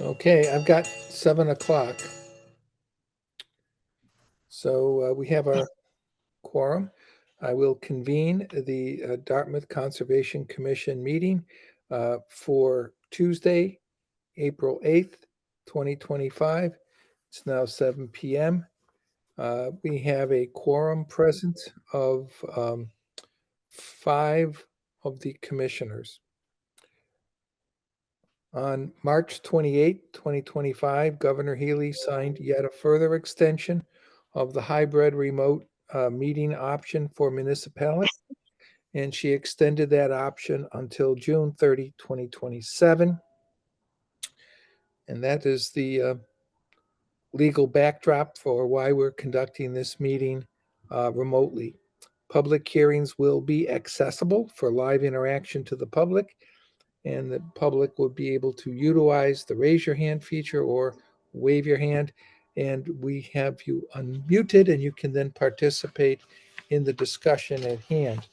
Okay, I've got 7 o'clock. So we have our quorum. I will convene the Dartmouth Conservation Commission meeting for Tuesday, April 8th, 2025. It's now 7 p.m. We have a quorum present of 5 of the commissioners. On March 28, 2025, Governor Healy signed yet a further extension of the hybrid remote meeting option for municipalities, and she extended that option until June 30, 2027. And that is the legal backdrop for why we're conducting this meeting remotely. Public hearings will be accessible for live interaction to the public, and the public would be able to utilize the raise your hand feature or wave your hand. And we have you unmuted, and you can then participate in the discussion at hand.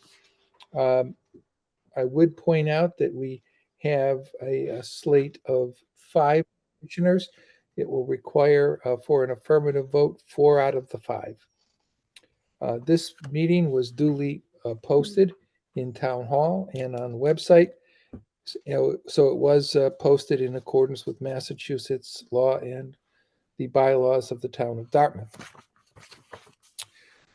I would point out that we have a slate of 5 commissioners. It will require for an affirmative vote 4 out of the 5. This meeting was duly posted in Town Hall and on the website. So it was posted in accordance with Massachusetts law and the bylaws of the town of Dartmouth.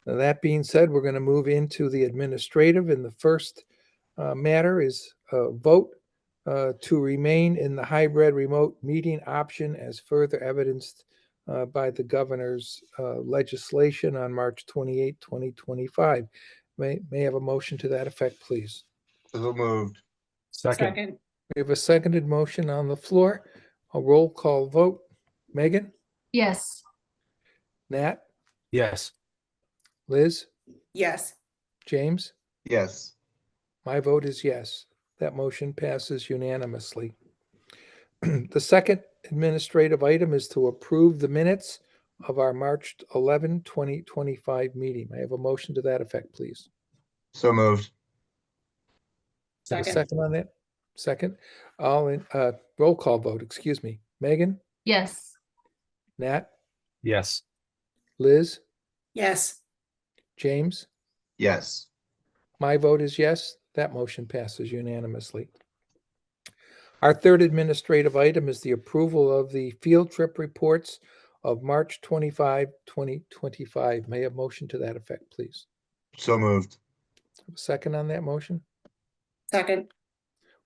Now, that being said, we're going to move into the administrative, and the first matter is a vote to remain in the hybrid remote meeting option as further evidenced by the governor's legislation on March 28, 2025. May I have a motion to that effect, please? So moved. Second. We have a seconded motion on the floor. A roll call vote. Megan? Yes. Nat? Yes. Liz? Yes. James? Yes. My vote is yes. That motion passes unanimously. The second administrative item is to approve the minutes of our March 11, 2025 meeting. I have a motion to that effect, please. So moved. Have a Second. second on that? Second. All in roll call vote, excuse me. Megan? Yes. Nat? Yes. Liz? Yes. James? Yes. My vote is yes. That motion passes unanimously. Our third administrative item is the approval of the field trip reports of March 25, 2025. May I have a motion to that effect, please? So moved. Have a second on that motion? Second.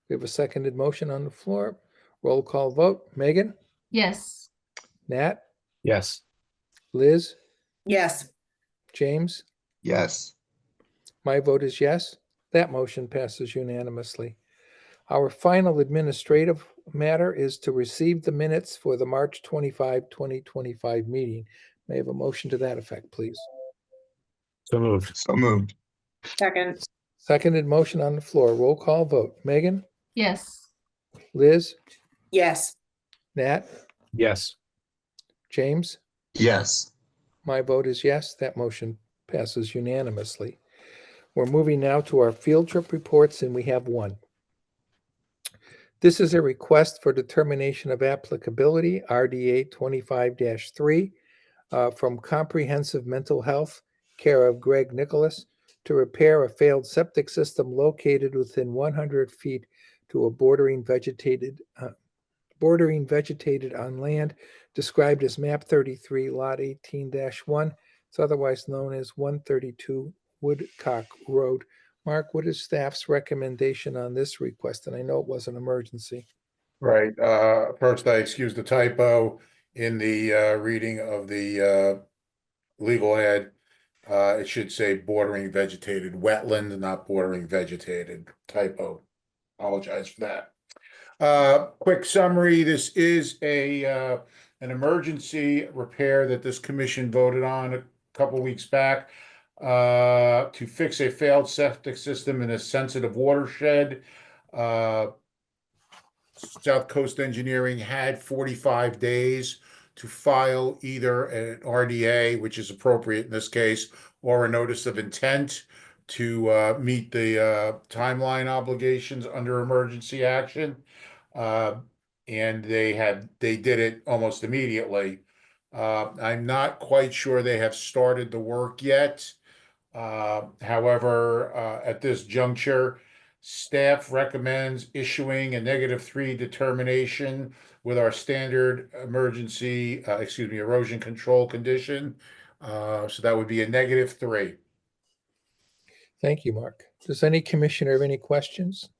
We have a seconded motion on the floor. Roll call vote. Megan? Yes. Nat? Yes. Liz? Yes. James? Yes. My vote is yes. That motion passes unanimously. Our final administrative matter is to receive the minutes for the March 25, 2025 meeting. May I have a motion to that effect, please? So moved. So moved. Second. Seconded motion on the floor. Roll call vote. Megan? Yes. Liz? Yes. Nat? Yes. James? Yes. My vote is yes. That motion passes unanimously. We're moving now to our field trip reports, and we have one. This is a request for determination of applicability, RDA 25-3, from Comprehensive Mental Health, care of Greg Nicholas, to repair a failed septic system located within 100 feet to a bordering vegetated on land described as map 33, lot 18-1. It's otherwise known as 132 Woodcock Road. Mark, what is staff's recommendation on this request? And I know it was an emergency. Right. First, I excuse the typo in the reading of the legal ad. It should say bordering vegetated wetland, not bordering vegetated. Typo. Apologize for that. Quick summary. This is an emergency repair that this commission voted on a couple weeks back to fix a failed septic system in a sensitive watershed. South Coast Engineering had 45 days to file either an RDA, which is appropriate in this case, or a notice of intent to meet the timeline obligations under emergency action. and they did it almost immediately. I'm not quite sure they have started the work yet. However, at this juncture, staff recommends issuing a -3 determination with our standard emergency, erosion control condition. So that would be a -3. Thank you, Mark. Does any commissioner have any questions?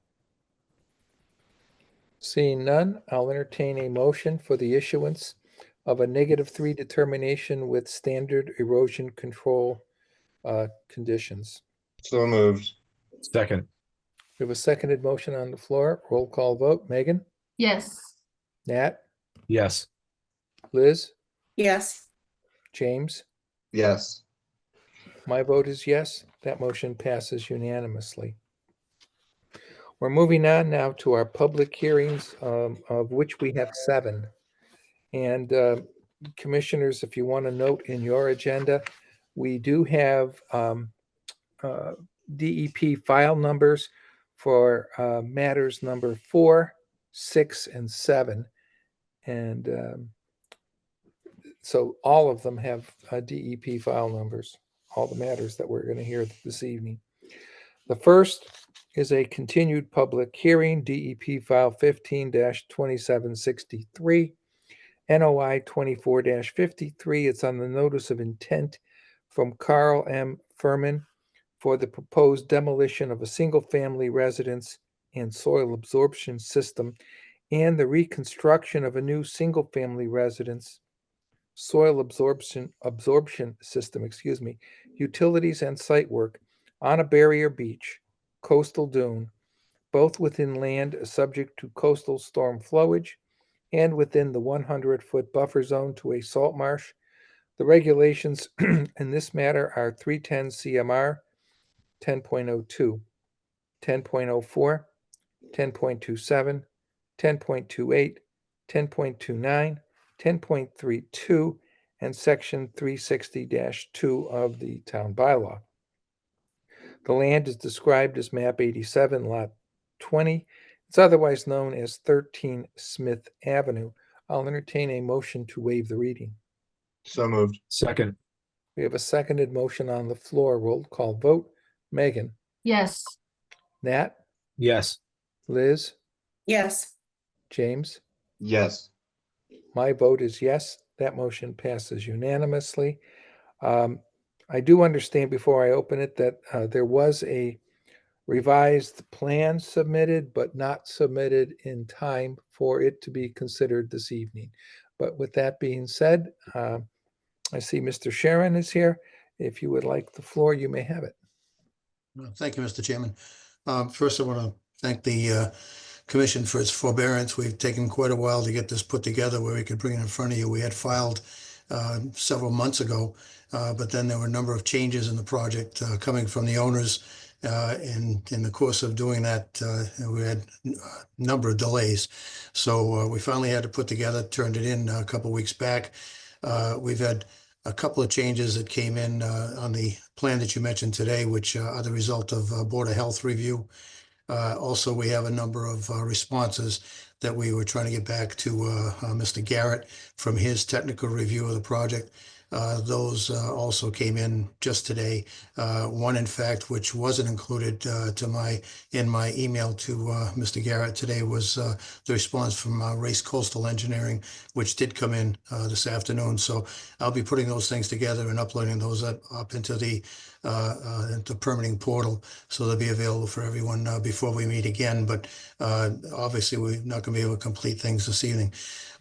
Seeing none, I'll entertain a motion for the issuance of a -3 determination with standard erosion control conditions. So moved. Second. We have a seconded motion on the floor. Roll call vote. Megan? Yes. Nat? Yes. Liz? Yes. James? Yes. My vote is yes. That motion passes unanimously. We're moving on now to our public hearings, of which we have 7. And commissioners, if you want to note in your agenda, we do have DEP file numbers for matters number 4, 6, and 7. And so all of them have DEP file numbers, all the matters that we're going to hear this evening. The first is a continued public hearing, DEP file 15-2763, NOI 24-53. It's on the notice of intent from Carl M. Furman for the proposed demolition of a single-family residence and soil absorption system and the reconstruction of a new single-family residence soil absorption system, utilities and site work on a barrier beach, coastal dune, both within land subject to coastal storm flowage and within the 100-foot buffer zone to a salt marsh. The regulations in this matter are 310 CMR 10.02, 10.04, 10.27, 10.28, 10.29, 10.32, and section 360-2 of the town bylaw. The land is described as map 87, lot 20. It's otherwise known as 13 Smith Avenue. I'll entertain a motion to waive the reading. So moved. Second. We have a seconded motion on the floor. Roll call vote. Megan? Yes. Nat? Yes. Liz? Yes. James? Yes. My vote is yes. That motion passes unanimously. I do understand before I open it that there was a revised plan submitted, but not submitted in time for it to be considered this evening. But with that being said, I see Mr. Sharon is here. If you would like the floor, you may have it. Thank you, Mr. Chairman. First, I want to thank the Commission for its forbearance. We've taken quite a while to get this put together where we could bring it in front of you. We had filed several months ago, but then there were a number of changes in the project coming from the owners. And in the course of doing that, we had a number of delays. So we finally had to put together, turned it in a couple of weeks back. We've had a couple of changes that came in on the plan that you mentioned today, which are the result of Board of Health review. Also, we have a number of responses that we were trying to get back to Mr. Garrett from his technical review of the project. Those also came in just today. One, in fact, which wasn't included in my email to Mr. Garrett today was the response from Race Coastal Engineering, which did come in this afternoon. So I'll be putting those things together and uploading those up into the permitting portal, so they'll be available for everyone before we meet again. But obviously, we're not going to be able to complete things this evening.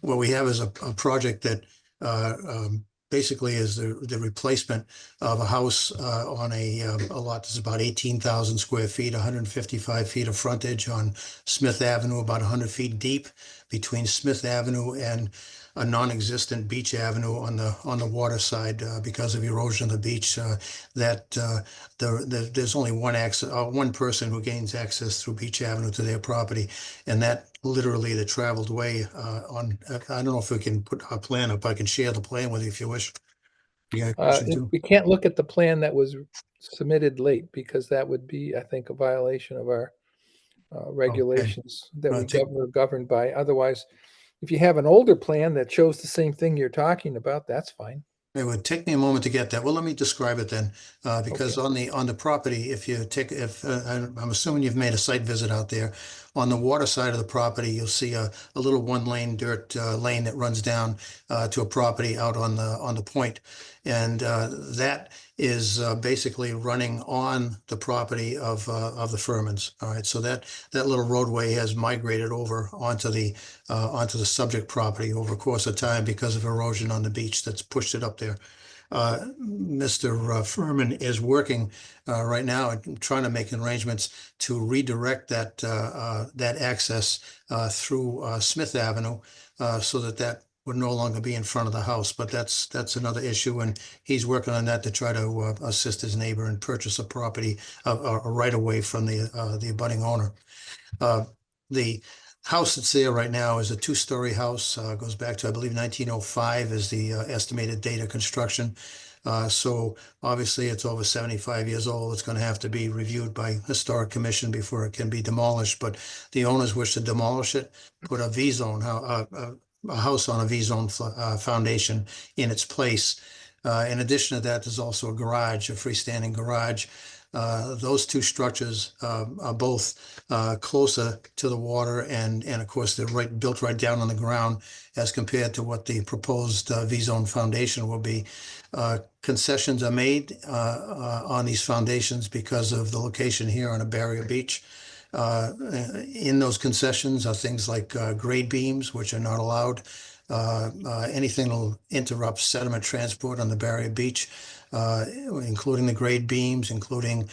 What we have is a project that basically is the replacement of a house on a lot that's about 18,000 square feet, 155 feet of frontage on Smith Avenue, about 100 feet deep between Smith Avenue and a non-existent beach avenue on the water side because of erosion of the beach. There's only one person who gains access through Beach Avenue to their property, and that literally the traveled way on. I don't know if we can put a plan up. I can share the plan with you if you wish. You got a question too? We can't look at the plan that was submitted late because that would be, I think, a violation of our regulations that Well, we are governed by. Otherwise, If you have an older plan that shows the same thing you're talking about, that's fine. It would take me a moment to get that. Well, let me describe it then, because on the property, I'm assuming you've made a site visit out there. On the water side of the property, you'll see a little one-lane dirt lane that runs down to a property out on the point, and that is basically running on the property of the Furmans. All right, so that little roadway has migrated over onto the subject property over a course of time because of erosion on the beach that's pushed it up there. Mr. Furman is working right now and trying to make arrangements to redirect that access through Smith Avenue so that would no longer be in front of the house. But that's another issue, and he's working on that to try to assist his neighbor and purchase a property, a right away from the abutting owner. The house that's there right now is a two-story house, goes back to, I believe, 1905 is the estimated date of construction. So obviously it's over 75 years old. It's going to have to be reviewed by Historic Commission before it can be demolished. But the owners wish to demolish it, put a V-zone, a house on a V-zone foundation in its place. In addition to that, there's also a garage, a freestanding garage. Those two structures are both closer to the water, and of course they're built right down on the ground as compared to what the proposed V-zone foundation will be. Concessions are made on these foundations because of the location here on a barrier beach. In those concessions are things like grade beams, which are not allowed. Anything that will interrupt sediment transport on the barrier beach, including the grade beams, including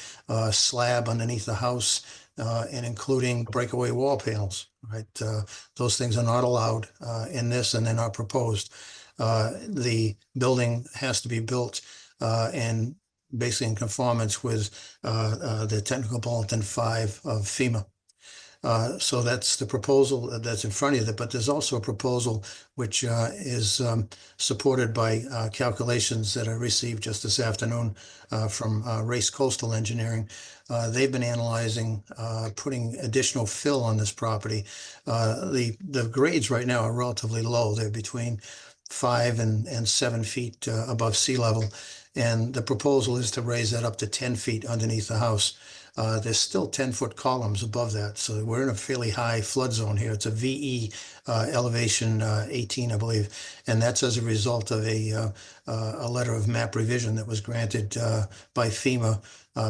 slab underneath the house, and including breakaway wall panels, right? Those things are not allowed in this, and they're not proposed. The building has to be built and basically in conformance with the Technical Bulletin 5 of FEMA. So that's the proposal that's in front of you, but there's also a proposal which is supported by calculations that I received just this afternoon from Race Coastal Engineering. They've been analyzing putting additional fill on this property. The grades right now are relatively low. They're between 5 and 7 feet above sea level. And the proposal is to raise that up to 10 feet underneath the house. There's still 10-foot columns above that. So we're in a fairly high flood zone here. It's a VE elevation 18, I believe. And that's as a result of a letter of map revision that was granted by FEMA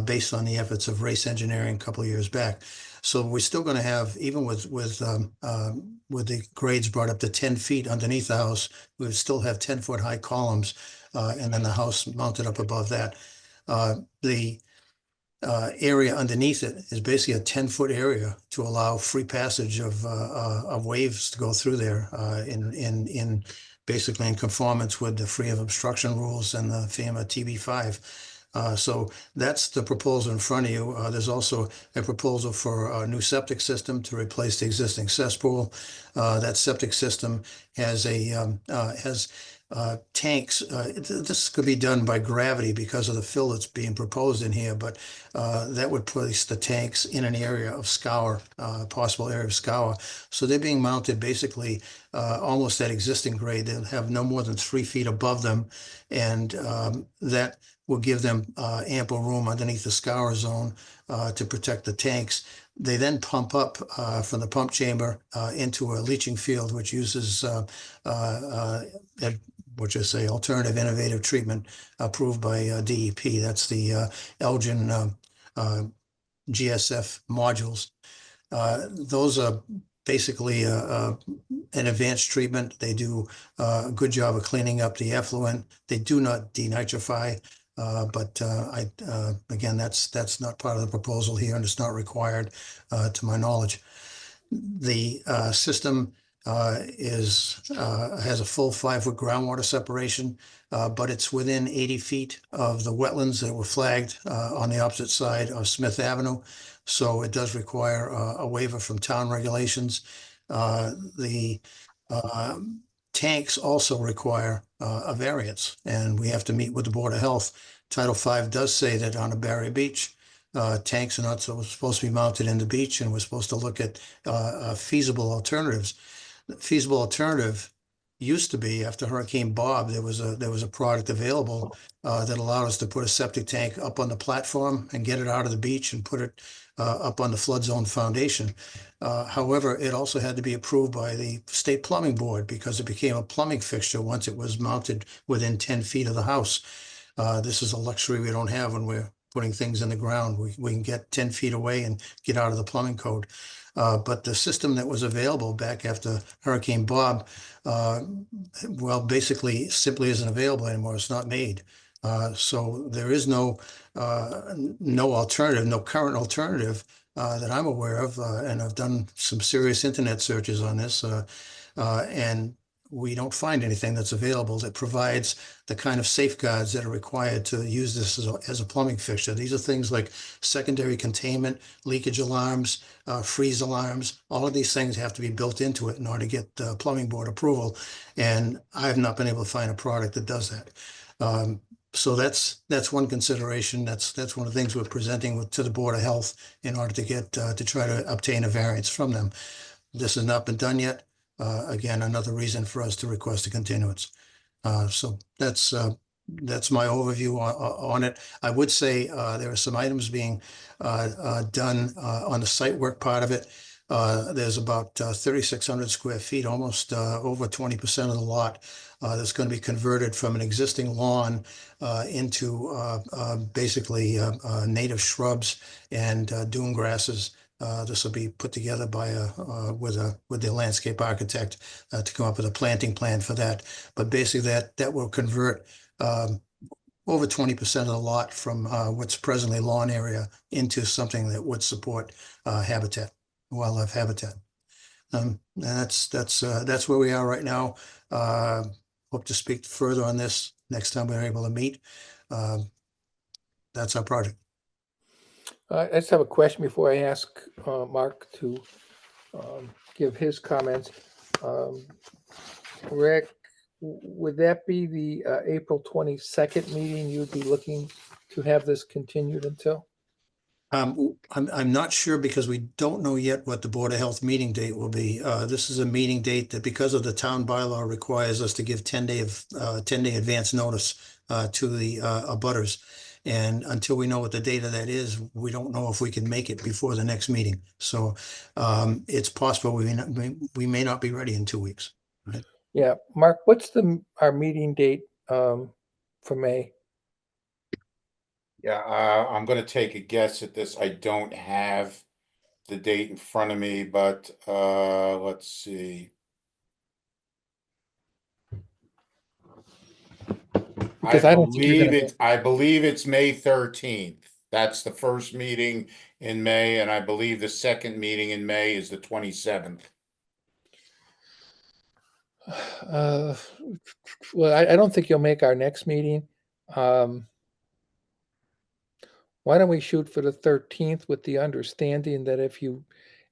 based on the efforts of Race Engineering a couple of years back. So we're still going to have, even with the grades brought up to 10 feet underneath the house, we would still have 10-foot high columns, and then the house mounted up above that. The area underneath it is basically a 10-foot area to allow free passage of waves to go through there in basically in conformance with the free of obstruction rules and the FEMA TB5. So that's the proposal in front of you. There's also a proposal for a new septic system to replace the existing cesspool. That septic system has tanks. This could be done by gravity because of the fill that's being proposed in here, but that would place the tanks in an area of scour, possible area of scour. So they're being mounted basically almost at existing grade. They'll have no more than 3 feet above them, and that will give them ample room underneath the scour zone to protect the tanks. They then pump up from the pump chamber into a leaching field, which uses alternative innovative treatment approved by DEP. That's the Elgin GSF modules. Those are basically an advanced treatment. They do a good job of cleaning up the effluent. They do not denitrify. But again, that's not part of the proposal here, and it's not required to my knowledge. The system has a full 5-foot groundwater separation, but it's within 80 feet of the wetlands that were flagged on the opposite side of Smith Avenue. So it does require a waiver from town regulations. The tanks also require a variance, and we have to meet with the Board of Health. Title V does say that on a barrier beach, tanks are not supposed to be mounted in the beach, and we're supposed to look at feasible alternatives. feasible alternative used to be, after Hurricane Bob, there was a product available that allowed us to put a septic tank up on the platform and get it out of the beach and put it up on the flood zone foundation. However, it also had to be approved by the state plumbing board because it became a plumbing fixture once it was mounted within 10 feet of the house. This is a luxury we don't have when we're putting things in the ground. We can get 10 feet away and get out of the plumbing code. But the system that was available back after Hurricane Bob, well, basically simply isn't available anymore. It's not made. So there is no alternative, no current alternative that I'm aware of. And I've done some serious internet searches on this, and we don't find anything that's available that provides the kind of safeguards that are required to use this as a plumbing fixture. These are things like secondary containment, leakage alarms, freeze alarms. All of these things have to be built into it in order to get plumbing board approval. And I have not been able to find a product that does that. So that's one consideration. That's one of the things we're presenting to the Board of Health in order to get to try to obtain a variance from them. This has not been done yet. Again, another reason for us to request a continuance. So that's my overview on it. I would say there are some items being done on the site work part of it. There's about 3,600 square feet, almost over 20% of the lot that's going to be converted from an existing lawn into basically native shrubs and dune grasses. This will be put together by with the landscape architect to come up with a planting plan for that. But basically, that will convert over 20% of the lot from what's presently lawn area into something that would support wildlife habitat. And that's where we are right now. Hope to speak further on this next time we're able to meet. That's our project. I just have a question before I ask Mark to give his comments. Rick, would that be the April 22nd meeting you'd be looking to have this continued until? I'm not sure because we don't know yet what the Board of Health meeting date will be. This is a meeting date that, because of the town bylaw, requires us to give 10-day advance notice to the abutters. And until we know what the date of that is, we don't know if we can make it before the next meeting. So it's possible we may not be ready in 2 weeks. Right? Yeah, Mark, what's our meeting date for May? Yeah, I'm going to take a guess at this. I don't have the date in front of me, but let's see. Because I don't think you're gonna- I believe it's May 13th. That's the first meeting in May, and I believe the second meeting in May is the 27th. Well, I don't think you'll make our next meeting. Why don't we shoot for the 13th with the understanding that if you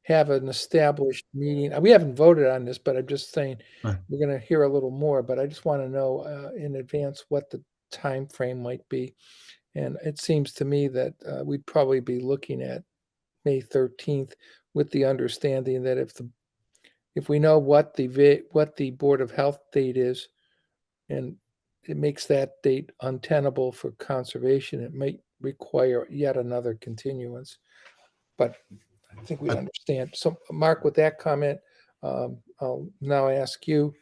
have an established meeting, we haven't voted on this, but I'm just saying Right. we're going to hear a little more, but I just want to know in advance what the time frame might be. And it seems to me that we'd probably be looking at May 13th with the understanding that if we know what the Board of Health date is, and it makes that date untenable for conservation, it might require yet another continuance. But I think we understand. So, Mark, with that comment, I'll now ask you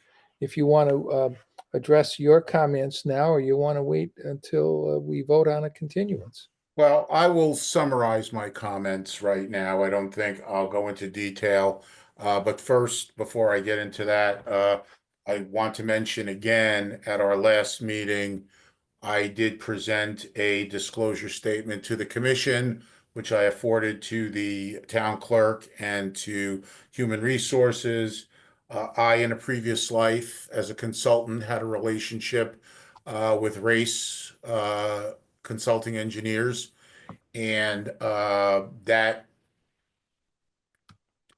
if you want to address your comments now, or you want to wait until we vote on a continuance. Well, I will summarize my comments right now. I don't think I'll go into detail. But first, before I get into that, I want to mention again, at our last meeting, I did present a disclosure statement to the commission, which I afforded to the town clerk and to Human Resources. I, in a previous life as a consultant, had a relationship with Race Consulting Engineers, and that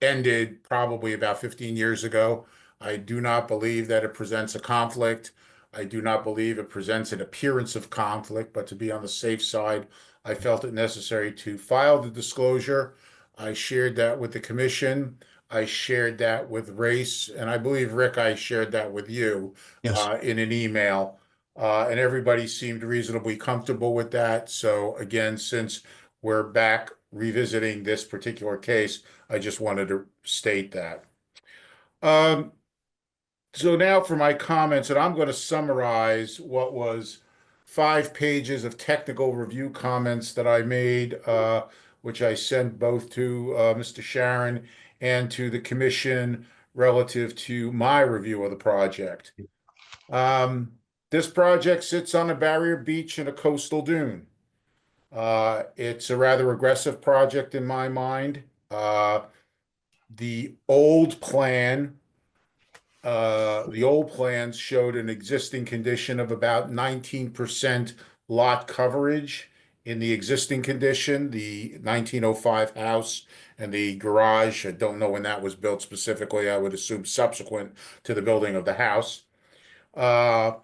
ended probably about 15 years ago. I do not believe that it presents a conflict. I do not believe it presents an appearance of conflict, but to be on the safe side, I felt it necessary to file the disclosure. I shared that with the commission. I shared that with Race, and I believe, Rick, I shared that with you Yes. in an email. And everybody seemed reasonably comfortable with that. So again, since we're back revisiting this particular case, I just wanted to state that. So now for my comments, and I'm going to summarize what was 5 pages of technical review comments that I made, which I sent both to Mr. Sharon and to the commission relative to my review of the project. This project sits on a barrier beach in a coastal dune. It's a rather aggressive project in my mind. The old plan the old plans showed an existing condition of about 19% lot coverage in the existing condition, the 1905 house and the garage. I don't know when that was built specifically. I would assume subsequent to the building of the house. And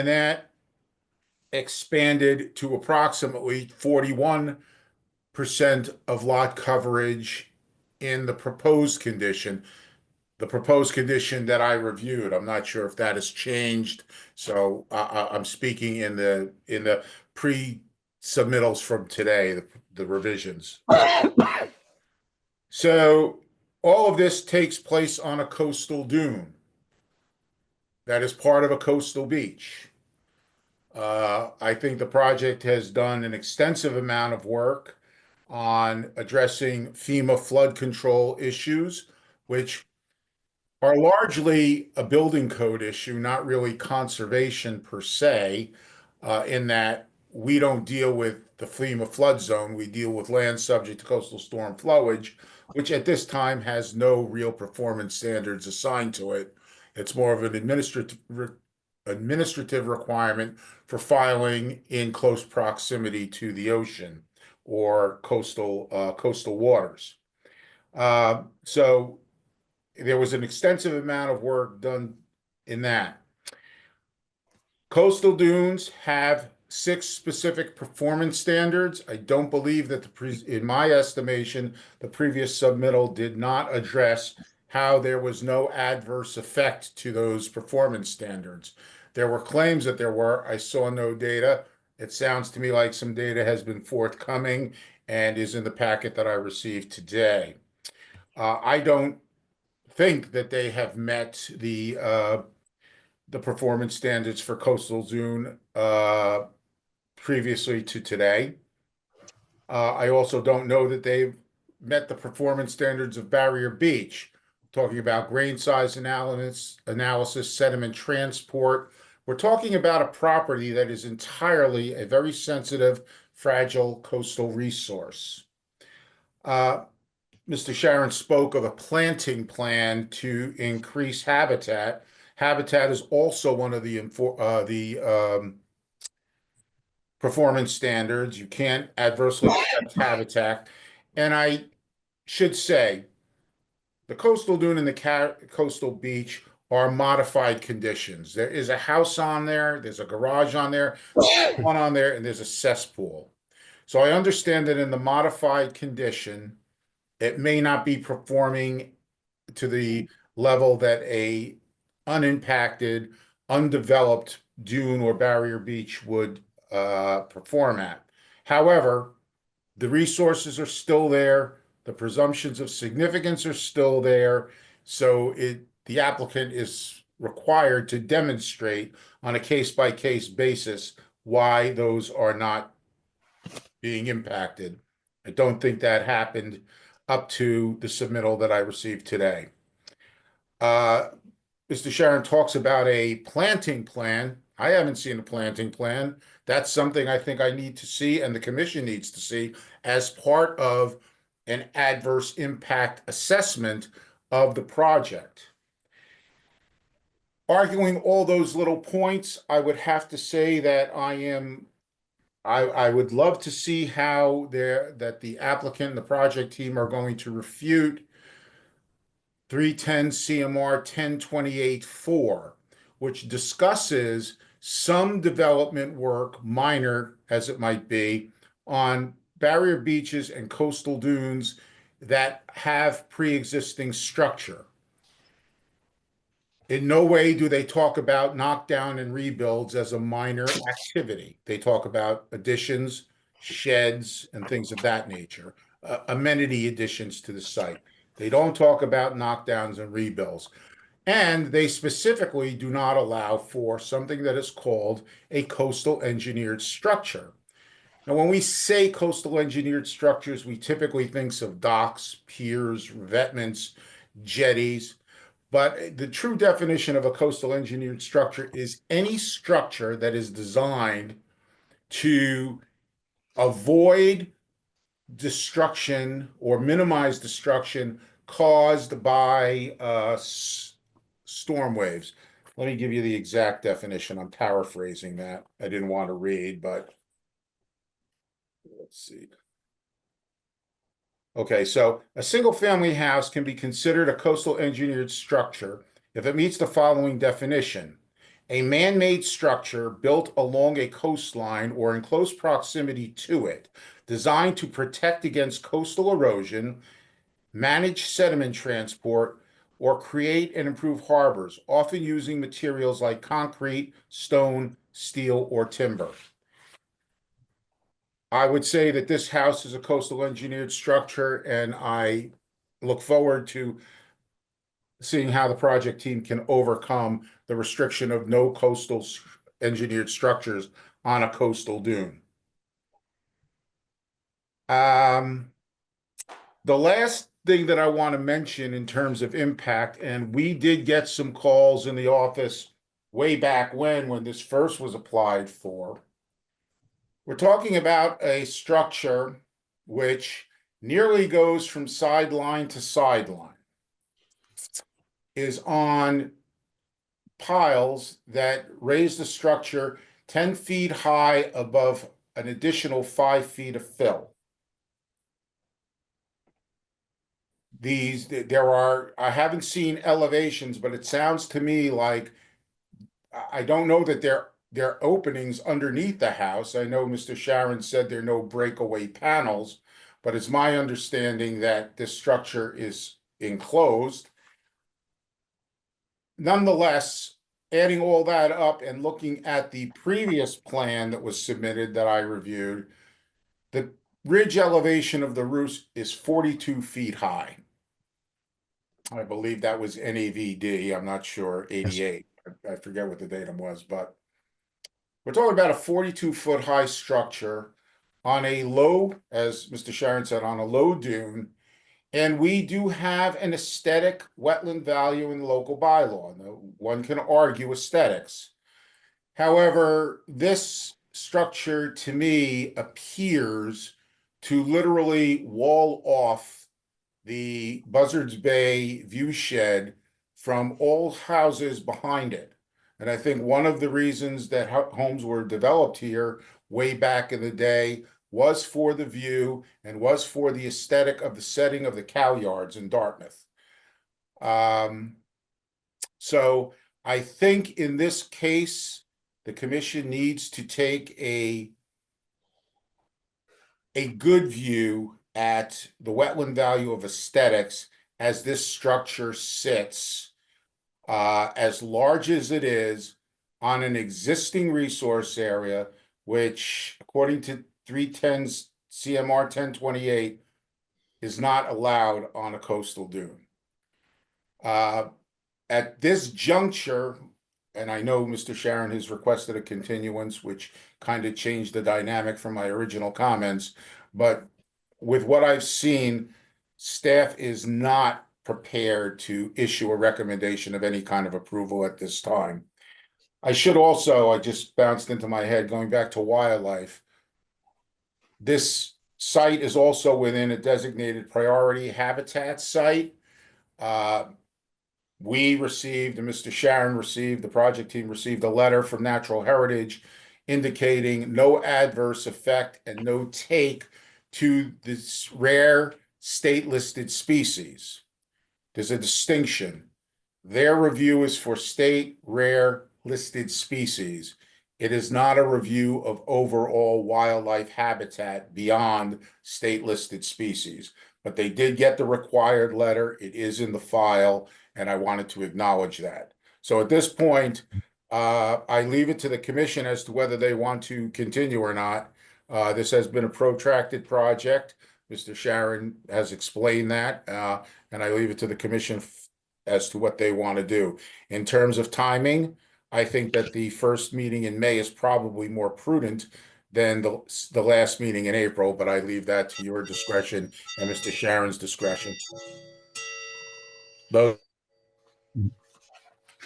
that expanded to approximately 41% of lot coverage in the proposed condition. The proposed condition that I reviewed, I'm not sure if that has changed. So I'm speaking in the pre-submittals from today, the revisions. So all of this takes place on a coastal dune that is part of a coastal beach. I think the project has done an extensive amount of work on addressing FEMA flood control issues, which are largely a building code issue, not really conservation per se, in that we don't deal with the FEMA flood zone. We deal with land subject to coastal storm flowage, which at this time has no real performance standards assigned to it. It's more of an administrative requirement for filing in close proximity to the ocean or coastal waters. So there was an extensive amount of work done in that. Coastal dunes have 6 specific performance standards. I don't believe that in my estimation, the previous submittal did not address how there was no adverse effect to those performance standards. There were claims that there were. I saw no data. It sounds to me like some data has been forthcoming and is in the packet that I received today. I don't think that they have met the performance standards for coastal dune previously to today. I also don't know that they've met the performance standards of Barrier Beach, talking about grain size analysis, sediment transport. We're talking about a property that is entirely a very sensitive, fragile coastal resource. Mr. Sharon spoke of a planting plan to increase habitat. Habitat is also one of the performance standards. You can't adversely affect habitat. And I should say, the coastal dune and the coastal beach are modified conditions. There is a house on there, there's a garage on there, one on there, and there's a cesspool. So I understand that in the modified condition, it may not be performing to the level that a unimpacted, undeveloped dune or barrier beach would perform at. However, the resources are still there. The presumptions of significance are still there. So the applicant is required to demonstrate on a case-by-case basis why those are not being impacted. I don't think that happened up to the submittal that I received today. Mr. Sharon talks about a planting plan. I haven't seen a planting plan. That's something I think I need to see and the commission needs to see as part of an adverse impact assessment of the project. Arguing all those little points, I would have to say that I would love to see how that the applicant and the project team are going to refute 310 CMR 1028-4, which discusses some development work, minor as it might be, on barrier beaches and coastal dunes that have pre-existing structure. In no way do they talk about knockdown and rebuilds as a minor activity. They talk about additions, sheds, and things of that nature, amenity additions to the site. They don't talk about knockdowns and rebuilds. And they specifically do not allow for something that is called a coastal engineered structure. Now, when we say coastal engineered structures, we typically think of docks, piers, revetments, jetties. But the true definition of a coastal engineered structure is any structure that is designed to avoid destruction or minimize destruction caused by storm waves. Let me give you the exact definition. I'm paraphrasing that. I didn't want to read, but let's see. Okay, so a single-family house can be considered a coastal engineered structure if it meets the following definition. A man-made structure built along a coastline or in close proximity to it, designed to protect against coastal erosion, manage sediment transport, or create and improve harbors, often using materials like concrete, stone, steel, or timber. I would say that this house is a coastal engineered structure, and I look forward to seeing how the project team can overcome the restriction of no coastal engineered structures on a coastal dune. The last thing that I want to mention in terms of impact, and we did get some calls in the office way back when this first was applied for. We're talking about a structure which nearly goes from sideline to sideline, is on piles that raise the structure 10 feet high above an additional 5 feet of fill. I haven't seen elevations, but it sounds to me like, I don't know that there are openings underneath the house. I know Mr. Sharon said there are no breakaway panels, but it's my understanding that this structure is enclosed. Nonetheless, adding all that up and looking at the previous plan that was submitted that I reviewed, the ridge elevation of the roof is 42 feet high. I believe that was NAVD. I'm not sure, 88. I forget what the datum was, but we're talking about a 42-foot high structure on a low, as Mr. Sharon said, on a low dune. And we do have an aesthetic wetland value in the local bylaw. Now, one can argue aesthetics. However, this structure to me appears to literally wall off the Buzzards Bay view shed from all houses behind it. And I think one of the reasons that homes were developed here way back in the day was for the view and was for the aesthetic of the setting of the cow yards in Dartmouth. So I think in this case, the commission needs to take a good view at the wetland value of aesthetics as this structure sits, as large as it is, on an existing resource area, which according to 310 CMR 1028 is not allowed on a coastal dune. At this juncture, and I know Mr. Sharon has requested a continuance, which kind of changed the dynamic from my original comments, but with what I've seen, staff is not prepared to issue a recommendation of any kind of approval at this time. I should also, I just bounced into my head, going back to wildlife. This site is also within a designated priority habitat site. We received, and Mr. Sharon received, the project team received a letter from Natural Heritage indicating no adverse effect and no take to this rare state-listed species. There's a distinction. Their review is for state rare listed species. It is not a review of overall wildlife habitat beyond state listed species. but they did get the required letter. It is in the file, and I wanted to acknowledge that. So at this point, I leave it to the commission as to whether they want to continue or not. This has been a protracted project. Mr. Sharon has explained that, and I leave it to the commission as to what they want to do. In terms of timing, I think that the first meeting in May is probably more prudent than the last meeting in April, but I leave that to your discretion and Mr. Sharon's discretion. Those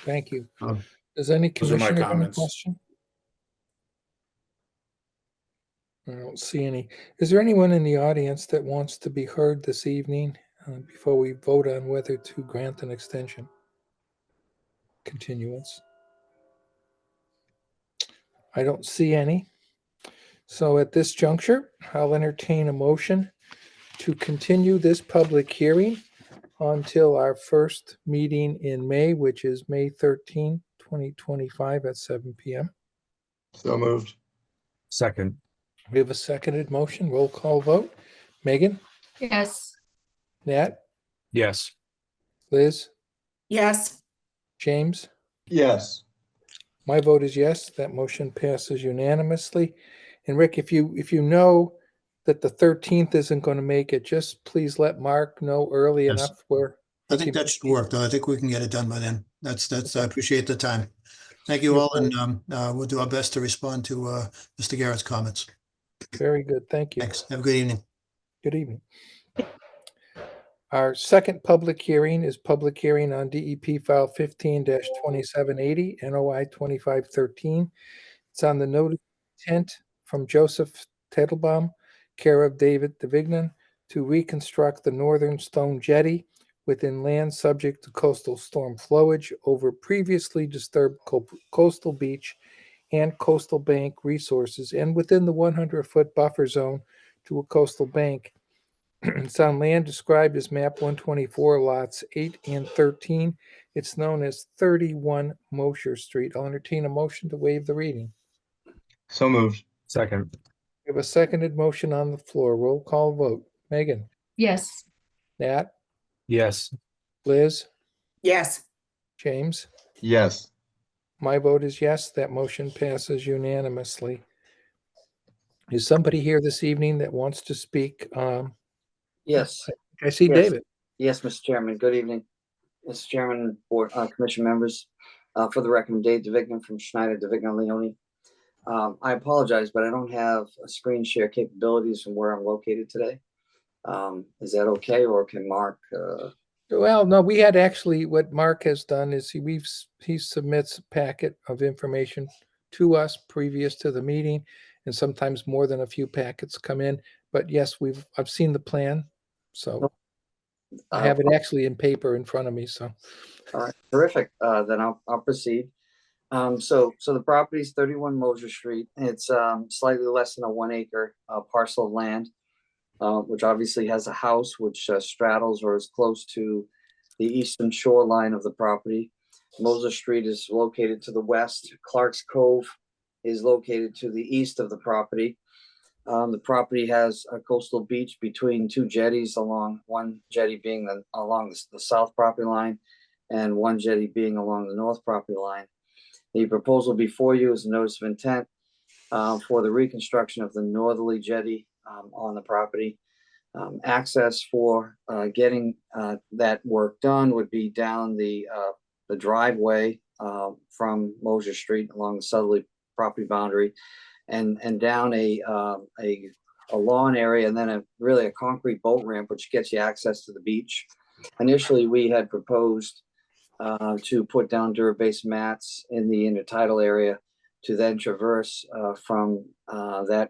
Thank you. Um, Does any Those are my commissioner have any comments. question? I don't see any. Is there anyone in the audience that wants to be heard this evening before we vote on whether to grant an extension? Continuance? I don't see any. So at this juncture, I'll entertain a motion to continue this public hearing until our first meeting in May, which is May 13, 2025 at 7 p.m. So moved. Second. We have a seconded motion. Roll call vote. Megan, Yes. Nat, Yes. Liz, Yes. James. Yes. My vote is yes. That motion passes unanimously. And Rick, if you know that the 13th isn't going to make it, just please let Mark know early Yes. enough where. I think that should work, though. I think we can get it done by then. I appreciate the time. Thank you all, and we'll do our best to respond to Mr. Garrett's comments. Very good. Thank you. Thanks. Have a good evening. Good evening. Our second public hearing is public hearing on DEP file 15-2780, NOI 2513. It's on the notice of intent from Joseph Teitelbaum, care of David DeVignan, to reconstruct the northern stone jetty within land subject to coastal storm flowage over previously disturbed coastal beach and coastal bank resources, and within the 100-foot buffer zone to a coastal bank. It's on land described as map 124, lots 8 and 13. It's known as 31 Mosher Street. I'll entertain a motion to waive the reading. So moved. Second. We have a seconded motion on the floor. Roll call vote. Megan, Yes. Nat, Yes. Liz, Yes. James. Yes. My vote is yes. That motion passes unanimously. Is somebody here this evening that wants to speak? Yes, I see Yes. David. yes, Mr. Chairman. Good evening. Mr. Chairman, Board, Commission members. For the record, Dave DeVignan from Schneider DeVignan Leone. I apologize, but I don't have a screen share capabilities from where I'm located today. Is that okay, or can Mark? Well, no, we had actually, what Mark has done is he submits a packet of information to us previous to the meeting, and sometimes more than a few packets come in. But yes, I've seen the plan, so I have it actually in paper in front of me, so. All right, terrific. Then I'll proceed. So the property is 31 Mosher Street. It's slightly less than a 1 acre parcel of land, which obviously has a house which straddles or is close to the eastern shoreline of the property. Mosher Street is located to the west. Clark's Cove is located to the east of the property. The property has a coastal beach between two jetties, along one jetty being along the south property line and one jetty being along the north property line. The proposal before you is a notice of intent for the reconstruction of the northerly jetty on the property. Access for getting that work done would be down the driveway from Mosher Street along the southerly property boundary, and down a lawn area, and then really a concrete boat ramp which gets you access to the beach. Initially, we had proposed to put down dirt-based mats in the intertidal area to then traverse from that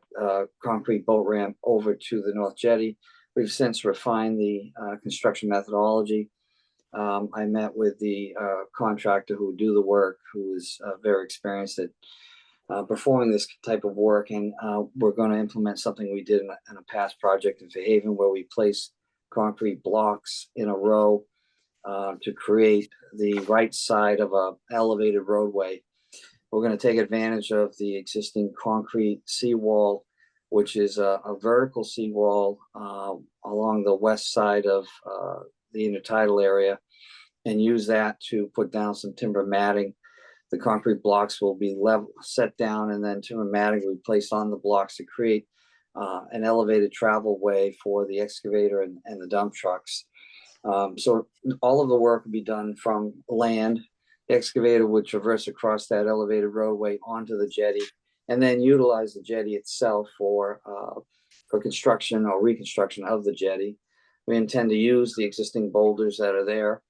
concrete boat ramp over to the north jetty. We've since refined the construction methodology. I met with the contractor who would do the work, who is very experienced at performing this type of work, and we're going to implement something we did in a past project in Fairhaven, where we place concrete blocks in a row to create the right side of a elevated roadway. We're going to take advantage of the existing concrete seawall which is a vertical seawall along the west side of the intertidal area, and use that to put down some timber matting. The concrete blocks will be set down, and then timber matting will be placed on the blocks to create an elevated travel way for the excavator and the dump trucks. So all of the work will be done from land. The excavator would traverse across that elevated roadway onto the jetty, and then utilize the jetty itself for construction or reconstruction of the jetty. We intend to use the existing boulders that are there.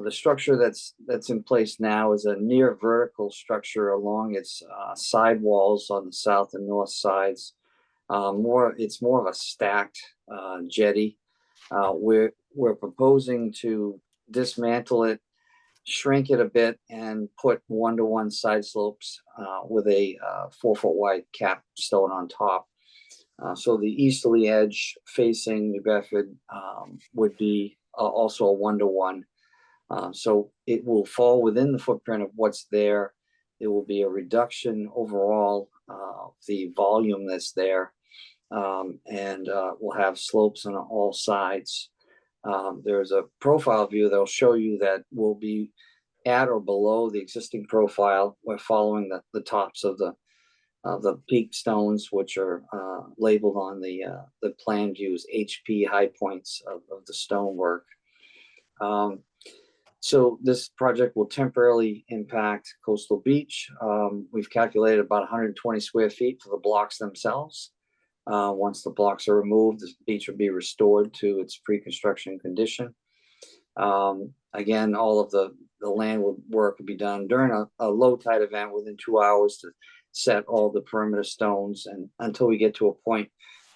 The structure that's in place now is a near vertical structure along its side walls on the south and north sides. It's more of a stacked jetty. We're proposing to dismantle it, shrink it a bit, and put 1-to-1 side slopes with a 4-foot wide capstone on top. So the easterly edge facing New Bedford would be also a 1-to-1. So it will fall within the footprint of what's there. It will be a reduction overall of the volume that's there, and we'll have slopes on all sides. There's a profile view that'll show you that we'll be at or below the existing profile. We're following the tops of the peak stones, which are labeled on the plan views HP high points of the stonework. So this project will temporarily impact Coastal Beach. We've calculated about 120 square feet for the blocks themselves. Once the blocks are removed, the beach will be restored to its pre-construction condition. Again, all of the land work will be done during a low tide event within 2 hours to set all the perimeter stones, and until we get to a point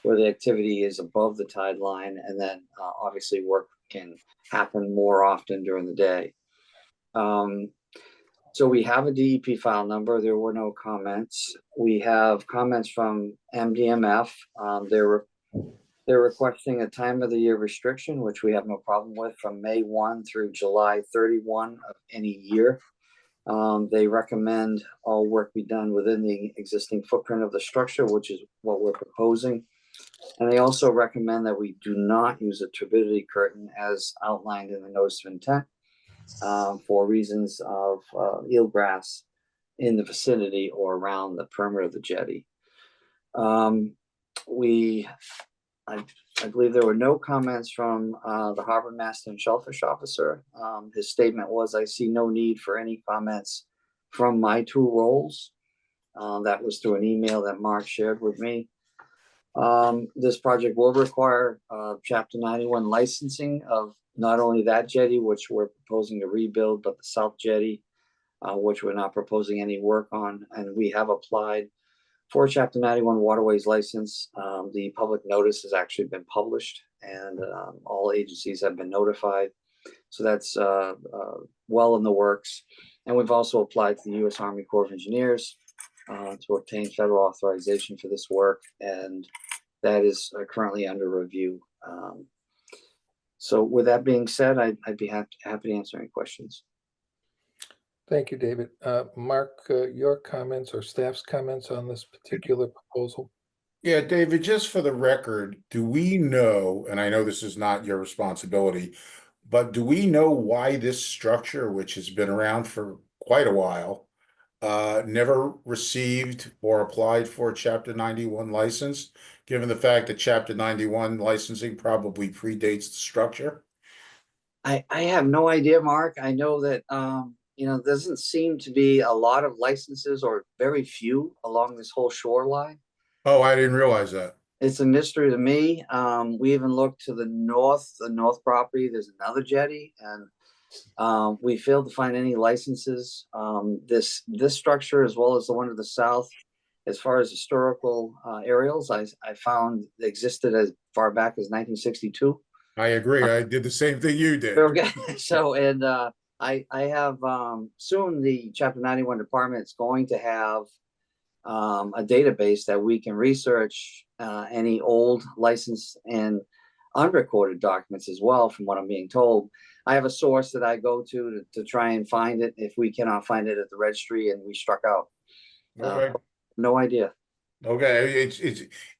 where the activity is above the tide line, and then obviously work can happen more often during the day. So we have a DEP file number. There were no comments. We have comments from MDMF. They're requesting a time of the year restriction, which we have no problem with, from May 1 through July 31 of any year. They recommend all work be done within the existing footprint of the structure, which is what we're proposing. And they also recommend that we do not use a turbidity curtain as outlined in the notice of intent for reasons of eelgrass in the vicinity or around the perimeter of the jetty. I believe there were no comments from the harbor master and shellfish officer. His statement was, "I see no need for any comments from my two roles." That was through an email that Mark shared with me. This project will require Chapter 91 licensing of not only that jetty, which we're proposing to rebuild, but the south jetty, which we're not proposing any work on. And we have applied for Chapter 91 waterways license. The public notice has actually been published, and all agencies have been notified. So that's well in the works. And we've also applied to the U.S. Army Corps of Engineers to obtain federal authorization for this work, and that is currently under review. So with that being said, I'd be happy to answer any questions. Thank you, David. Mark, your comments or staff's comments on this particular proposal? Yeah, David, just for the record, do we know, and I know this is not your responsibility, but do we know why this structure, which has been around for quite a while, never received or applied for a Chapter 91 license, given the fact that Chapter 91 licensing probably predates the structure? I have no idea, Mark. I know that doesn't seem to be a lot of licenses, or very few, along this whole shoreline. Oh, I didn't realize that. It's a mystery to me. We even looked to the north property. There's another jetty, and we failed to find any licenses. This structure, as well as the one to the south, as far as historical aerials, I found existed as far back as 1962. I agree. I did the same thing you did. Okay. So, and I have soon the Chapter 91 department is going to have a database that we can research any old license and unrecorded documents as well, from what I'm being told. I have a source that I go to try and find it if we cannot find it at the registry and we struck out. Okay. No idea. Okay,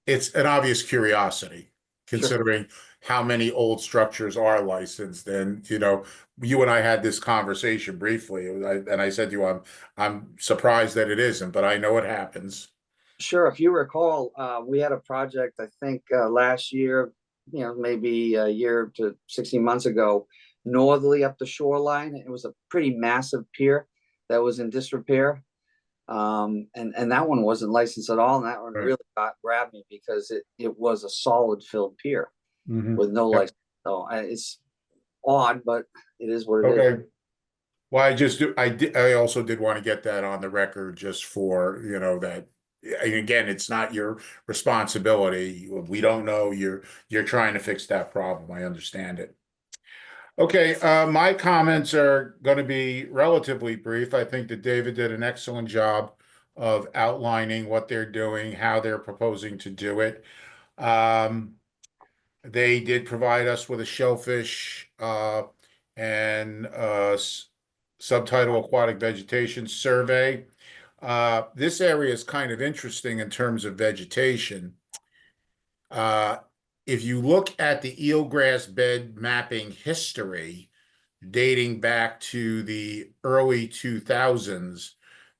it's an obvious curiosity, considering how many old structures are licensed. And, you know, you and I had this conversation briefly, and I said to you, I'm surprised that it isn't, but I know it happens. Sure. If you recall, we had a project, I think, last year, maybe a year to 16 months ago, northerly up the shoreline. It was a pretty massive pier that was in disrepair. And that one wasn't licensed at all. And that one Right. really grabbed me because it was a solid filled pier with no Yep. license. So it's odd, but it is what it is. Okay. Well, I also did want to get that on the record just for, you know, that, and again, it's not your responsibility. We don't know. You're trying to fix that problem. I understand it. Okay, my comments are going to be relatively brief. I think that David did an excellent job of outlining what they're doing, how they're proposing to do it. They did provide us with a shellfish and subtitle aquatic vegetation survey. This area is kind of interesting in terms of vegetation. If you look at the eelgrass bed mapping history dating back to the early 2000s,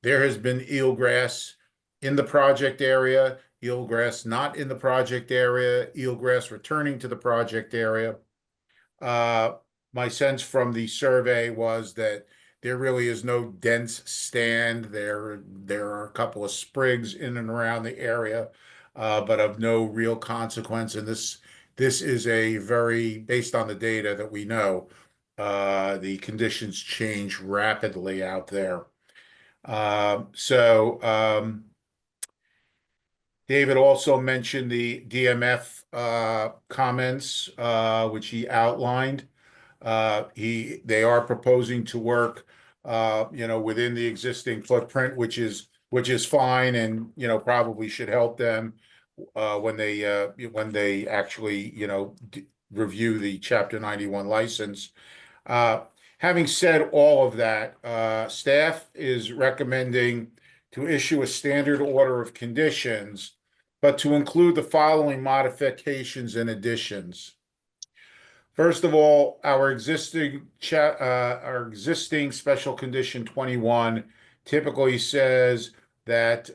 there has been eelgrass in the project area, eelgrass not in the project area, eelgrass returning to the project area. My sense from the survey was that there really is no dense stand. There are a couple of sprigs in and around the area, but of no real consequence. And this is a very, based on the data that we know, the conditions change rapidly out there. David also mentioned the DMF comments, which he outlined. They are proposing to work, within the existing footprint, which is fine, and probably should help them when they actually review the Chapter 91 license. Having said all of that, staff is recommending to issue a standard order of conditions, but to include the following modifications and additions. First of all, our existing special condition 21 typically says that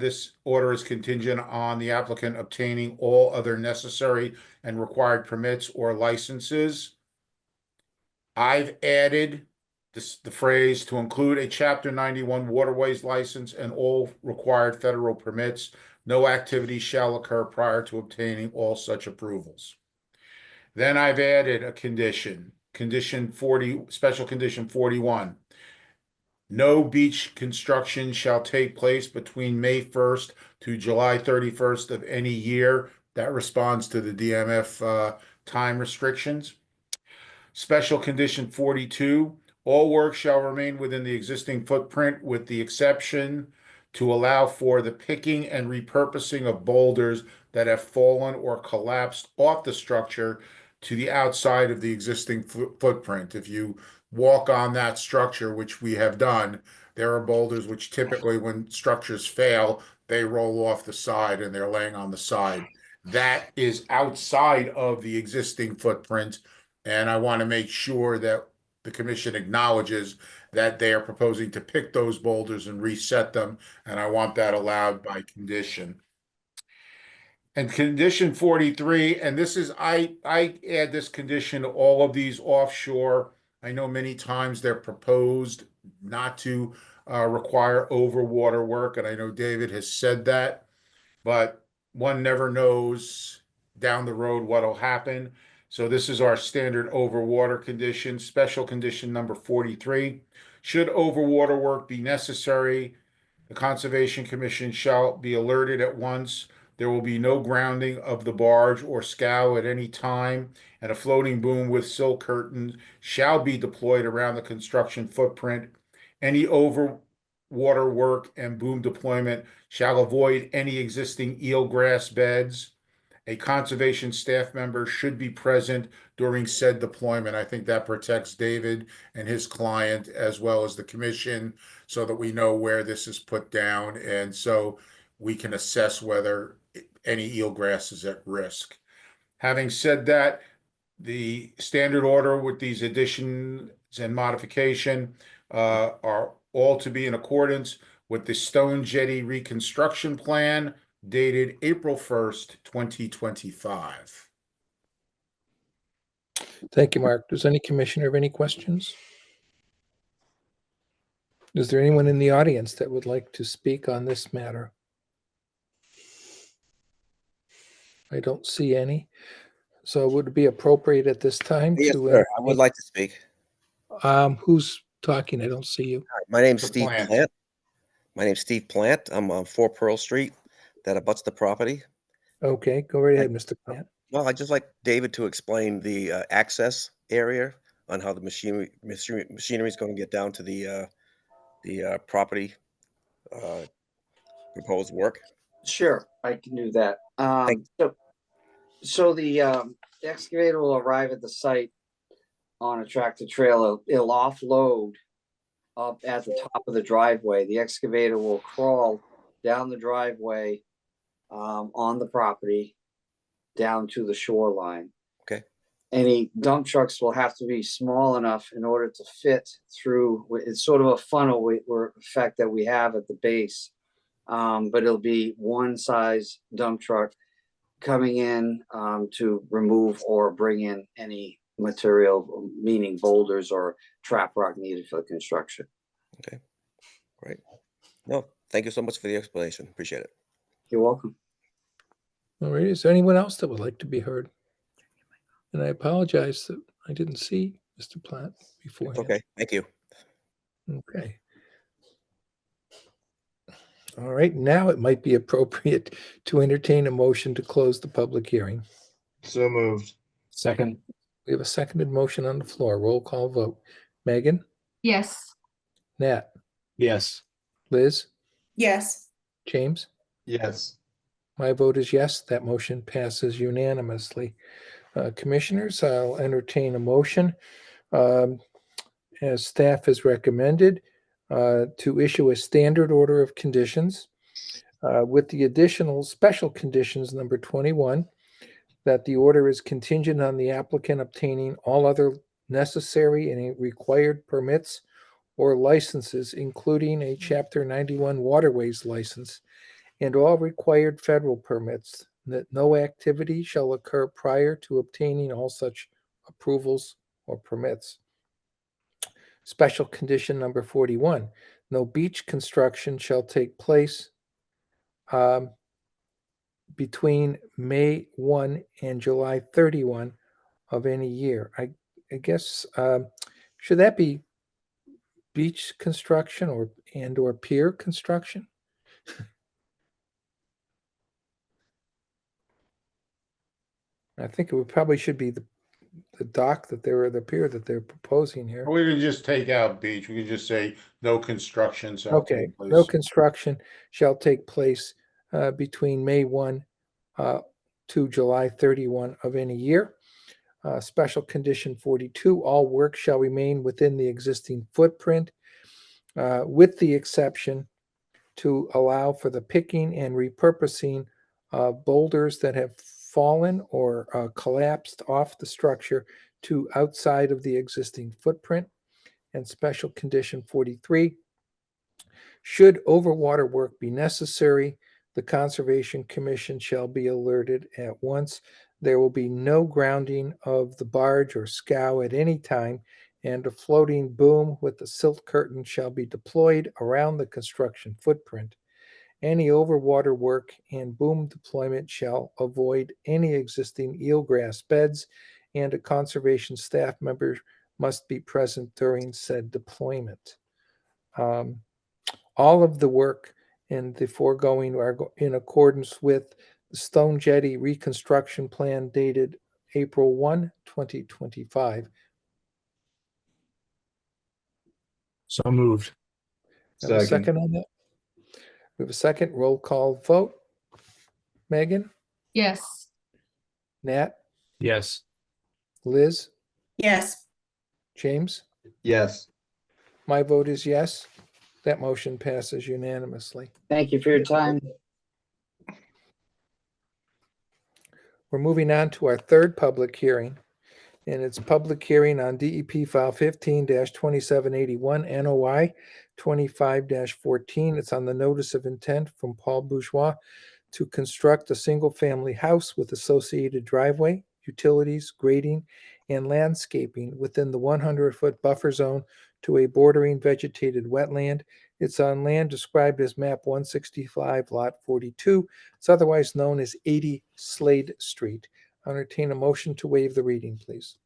this order is contingent on the applicant obtaining all other necessary and required permits or licenses. I've added the phrase to include a Chapter 91 waterways license and all required federal permits. No activity shall occur prior to obtaining all such approvals. Then I've added a condition 40, special condition 41. No beach construction shall take place between May 1st to July 31st of any year. That responds to the DMF time restrictions. Special condition 42, all work shall remain within the existing footprint with the exception to allow for the picking and repurposing of boulders that have fallen or collapsed off the structure to the outside of the existing footprint. If you walk on that structure, which we have done, there are boulders which typically, when structures fail, they roll off the side and they're laying on the side. That is outside of the existing footprint. And I want to make sure that the commission acknowledges that they are proposing to pick those boulders and reset them. And I want that allowed by condition. And condition 43, and this is, I add this condition to all of these offshore. I know many times they're proposed not to require overwater work. And I know David has said that, but one never knows down the road what'll happen. So this is our standard overwater condition. Special condition number 43. Should overwater work be necessary, the Conservation Commission shall be alerted at once. There will be no grounding of the barge or scow at any time, and a floating boom with sill curtains shall be deployed around the construction footprint. Any overwater work and boom deployment shall avoid any existing eelgrass beds. A conservation staff member should be present during said deployment. I think that protects David and his client as well as the commission so that we know where this is put down. And so we can assess whether any eelgrass is at risk. Having said that, the standard order with these additions and modification are all to be in accordance with the Stone Jetty reconstruction plan dated April 1st, 2025. Thank you, Mark. Does any commissioner have any questions? Is there anyone in the audience that would like to speak on this matter? I don't see any. So would it be appropriate at this time Yes, to, sir. I would like to speak. who's talking? I don't see you. My name's The Steve plant. Plant. My name's Steve Plant. I'm on 4 Pearl Street that abuts the property. Okay, go right ahead, Mr. Plant. Well, I'd just like David to explain the access area on how the machinery is going to get down to the property proposed work. Sure, I can do that. Thank- So the excavator will arrive at the site on a tractor trailer. It'll offload up at the top of the driveway. The excavator will crawl down the driveway on the property down to the shoreline. Okay. Any dump trucks will have to be small enough in order to fit through. It's sort of a funnel effect that we have at the base. But it'll be one size dump truck coming in to remove or bring in any material, meaning boulders or trap rock needed for the construction. Okay, great. No, thank you so much for the explanation. Appreciate it. You're welcome. All right, is there anyone else that would like to be heard? And I apologize that I didn't see Mr. Plant beforehand. Okay, thank you. Okay. All right, now it might be appropriate to entertain a motion to close the public hearing. So moved. Second. We have a seconded motion on the floor. Roll call vote. Megan, Yes. Nat, Yes. Liz, Yes. James? Yes. My vote is yes. That motion passes unanimously. Commissioners, I'll entertain a motion as staff has recommended to issue a standard order of conditions with the additional special conditions number 21, that the order is contingent on the applicant obtaining all other necessary and required permits or licenses, including a Chapter 91 waterways license and all required federal permits, that no activity shall occur prior to obtaining all such approvals or permits. Special condition number 41, no beach construction shall take place between May 1 and July 31 of any year. I guess, should that be beach construction or pier construction? I think probably should be the dock the pier that they're proposing here. We can just take out beach. We can just say no construction. shall Okay, take place. no construction shall take place between May 1 to July 31 of any year. Special condition 42, all work shall remain within the existing footprint, with the exception to allow for the picking and repurposing of boulders that have fallen or collapsed off the structure to outside of the existing footprint. And special condition 43, should overwater work be necessary, the Conservation Commission shall be alerted at once. There will be no grounding of the barge or scow at any time, and a floating boom with a silt curtain shall be deployed around the construction footprint. Any overwater work and boom deployment shall avoid any existing eelgrass beds, and a conservation staff member must be present during said deployment. All of the work in the foregoing are in accordance with the Stone Jetty reconstruction plan dated April 1, 2025. So moved. Have a second on that? We have a second roll call vote. Megan, Yes. Nat, Yes. Liz, Yes. James? Yes. My vote is yes. That motion passes unanimously. Thank you for your time. We're moving on to our third public hearing, and it's public hearing on DEP file 15-2781 NOI 25-14. It's on the notice of intent from Paul Bourgeois to construct a single-family house with associated driveway, utilities, grading, and landscaping within the 100-foot buffer zone to a bordering vegetated wetland. It's on land described as map 165, lot 42. It's otherwise known as 80 Slade Street. I entertain a motion to waive the reading, please.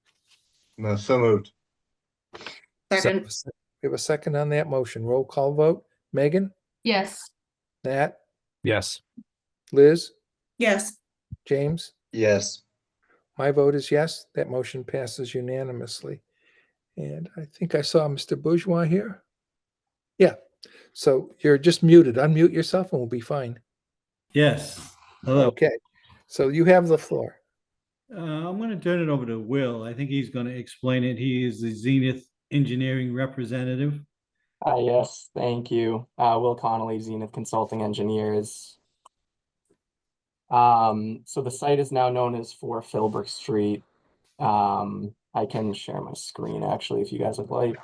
No, so moved. Second. We have a second on that motion. Roll call vote. Megan, Yes. Nat, Yes. Liz, Yes. James. Yes. My vote is yes. That motion passes unanimously. And I think I saw Mr. Bourgeois here. Yeah. So you're just muted. Unmute yourself and we'll be fine. Yes. Hello. Okay. So you have the floor. I'm going to turn it over to Will. I think he's going to explain it. He is the Zenith Engineering representative. Yes, thank you. Will Connolly, Zenith Consulting Engineers. So the site is now known as 4 Philbrook Street. I can share my screen actually if you guys would like.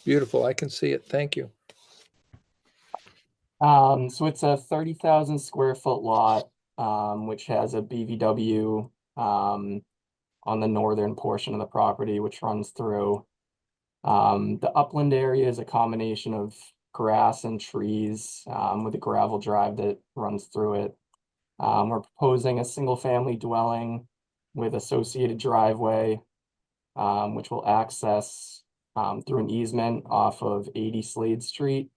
Beautiful. I can see it. Thank you. So it's a 30,000 square foot lot, which has a BVW on the northern portion of the property, which runs through. The upland area is a combination of grass and trees with a gravel drive that runs through it. We're proposing a single family dwelling with associated driveway, which will access through an easement off of 80 Slade Street.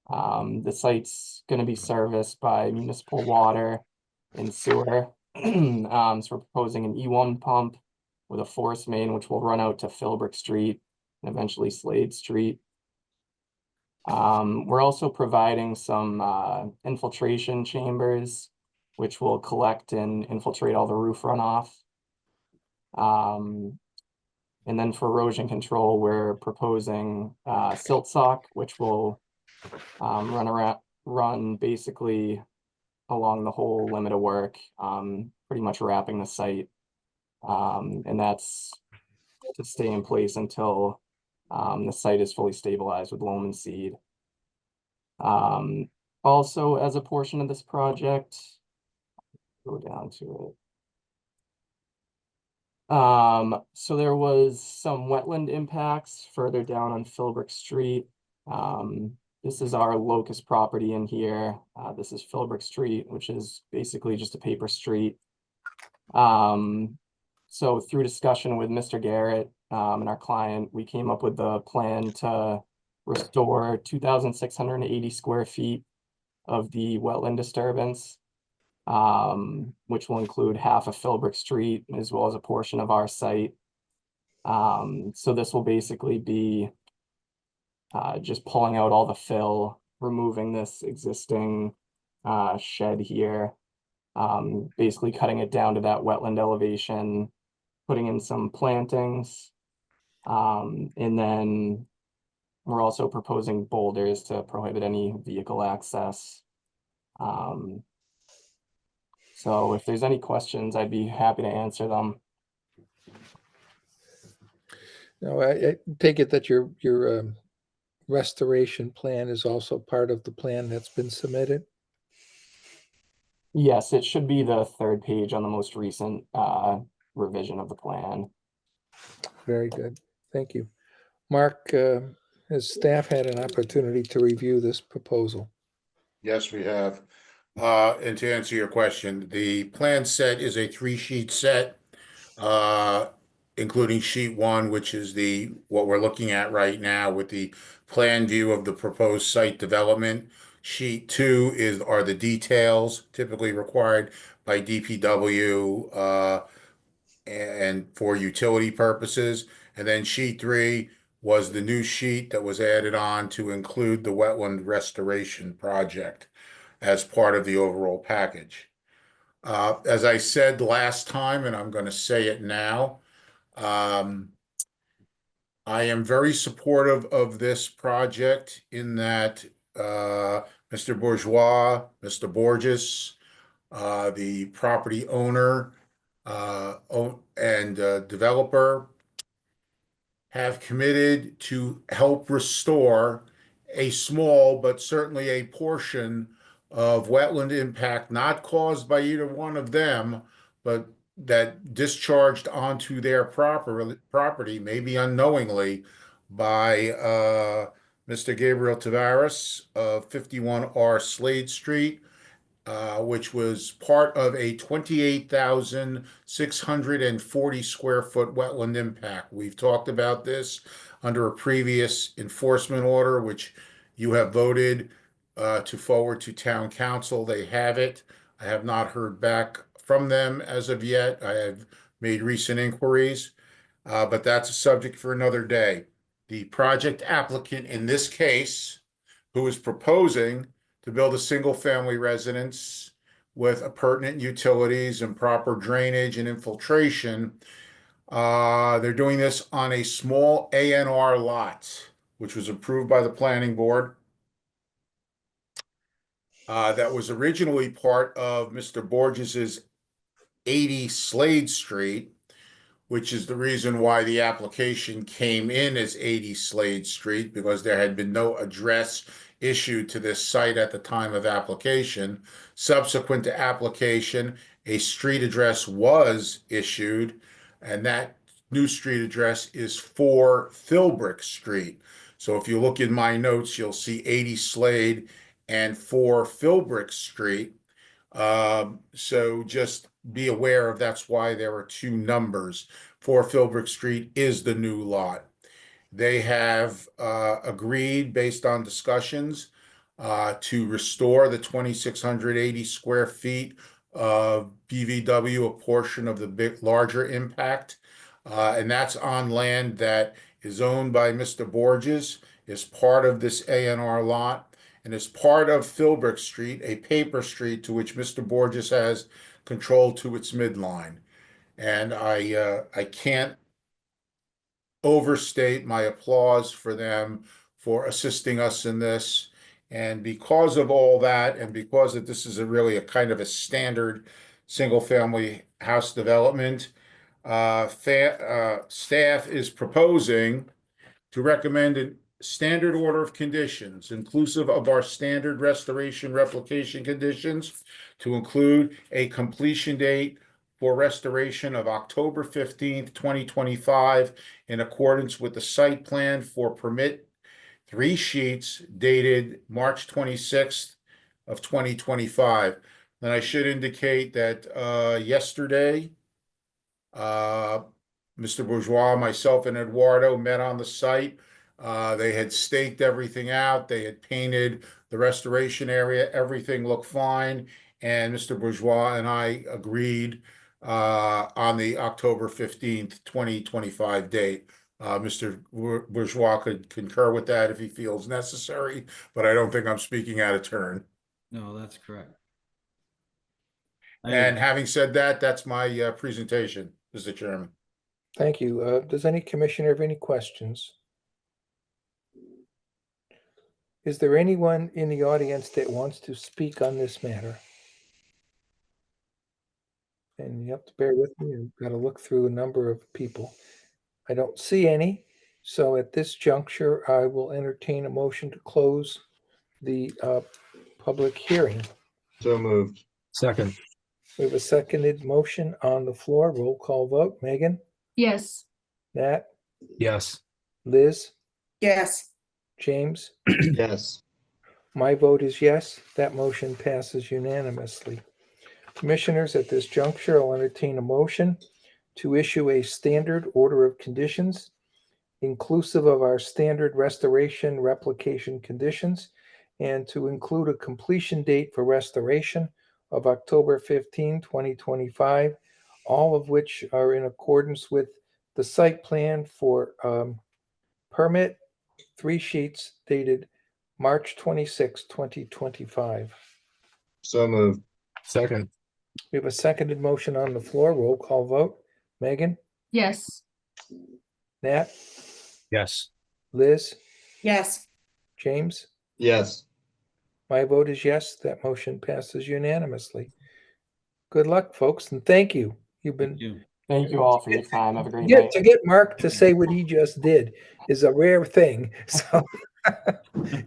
The site's going to be serviced by municipal water and sewer. So we're proposing an E1 pump with a force main, which will run out to Philbrook Street and eventually Slade Street. We're also providing some infiltration chambers, which will collect and infiltrate all the roof runoff. And then for erosion control, we're proposing silt sock, which will run basically along the whole limit of work, pretty much wrapping the site. And that's to stay in place until the site is fully stabilized with loam and seed. Also, as a portion of this project, go down to it. So there was some wetland impacts further down on Philbrook Street. This is our locust property in here. This is Philbrook Street, which is basically just a paper street. So through discussion with Mr. Garrett and our client, we came up with the plan to restore 2,680 square feet of the wetland disturbance, which will include half of Philbrook Street as well as a portion of our site. So this will basically be just pulling out all the fill, removing this existing shed here, basically cutting it down to that wetland elevation, putting in some plantings, and then we're also proposing boulders to prohibit any vehicle access. So if there's any questions, I'd be happy to answer them. Now, I take it that your restoration plan is also part of the plan that's been submitted? Yes, it should be the 3rd page on the most recent revision of the plan. Very good. Thank you. Mark, has staff had an opportunity to review this proposal? Yes, we have. And to answer your question, the plan set is a 3-sheet set, including sheet 1, which is what we're looking at right now with the plan view of the proposed site development. Sheet 2 are the details typically required by DPW and for utility purposes. And then sheet 3 was the new sheet that was added on to include the wetland restoration project as part of the overall package. As I said last time, and I'm going to say it now, I am very supportive of this project in that Mr. Bourgeois, Mr. Borges, the property owner and developer have committed to help restore a small but certainly a portion of wetland impact not caused by either one of them, but that discharged onto their property, maybe unknowingly, by Mr. Gabriel Tavares of 51R Slade Street, which was part of a 28,640 square foot wetland impact. We've talked about this under a previous enforcement order, which you have voted to forward to town council. They have it. I have not heard back from them as of yet. I have made recent inquiries, but that's a subject for another day. The project applicant in this case, who is proposing to build a single-family residence with appurtenant utilities and proper drainage and infiltration, they're doing this on a small ANR lot, which was approved by the planning board. That was originally part of Mr. Borges's 80 Slade Street, which is the reason why the application came in as 80 Slade Street, because there had been no address issued to this site at the time of application. Subsequent to application, a street address was issued, and that new street address is 4 Philbrick Street. So if you look in my notes, you'll see 80 Slade and 4 Philbrick Street. So just be aware of that's why there are 2 numbers. 4 Philbrick Street is the new lot. They have agreed, based on discussions, to restore the 2,680 square feet of BVW, a portion of the larger impact. And that's on land that is owned by Mr. Borges, is part of this ANR lot, and is part of Philbrick Street, a paper street to which Mr. Borges has control to its midline. And I can't overstate my applause for them for assisting us in this. And because of all that, and because this is really a kind of a standard single-family house development, staff is proposing to recommend a standard order of conditions, inclusive of our standard restoration replication conditions, to include a completion date for restoration of October 15th, 2025, in accordance with the site plan for permit 3 sheets dated March 26th of 2025. And I should indicate that yesterday, Mr. Bourgeois, myself, and Eduardo met on the site. They had staked everything out. They had painted the restoration area. Everything looked fine. And Mr. Bourgeois and I agreed on the October 15th, 2025 date. Mr. Bourgeois could concur with that if he feels necessary, but I don't think I'm speaking out of turn. No, that's correct. And having said that, that's my presentation, Mr. Chairman. Thank you. Does any commissioner have any questions? Is there anyone in the audience that wants to speak on this matter? And you have to bear with me. I've got to look through a number of people. I don't see any. So at this juncture, I will entertain a motion to close the public hearing. So moved. Second. We have a seconded motion on the floor. Roll call vote. Megan, Yes. Nat, Yes. Liz, Yes. James. Yes. My vote is yes. That motion passes unanimously. Commissioners, at this juncture, I'll entertain a motion to issue a standard order of conditions, inclusive of our standard restoration replication conditions, and to include a completion date for restoration of October 15, 2025, all of which are in accordance with the site plan for permit 3 sheets dated March 26, 2025. So moved. Second. We have a seconded motion on the floor. Roll call vote. Megan, Yes. Nat, Yes. Liz, yes, James? yes. My vote is yes. That motion passes unanimously. Good luck, folks, and thank you. You've been Thank you all for your time. Have a great get night. to get Mark to say what he just did is a rare thing. So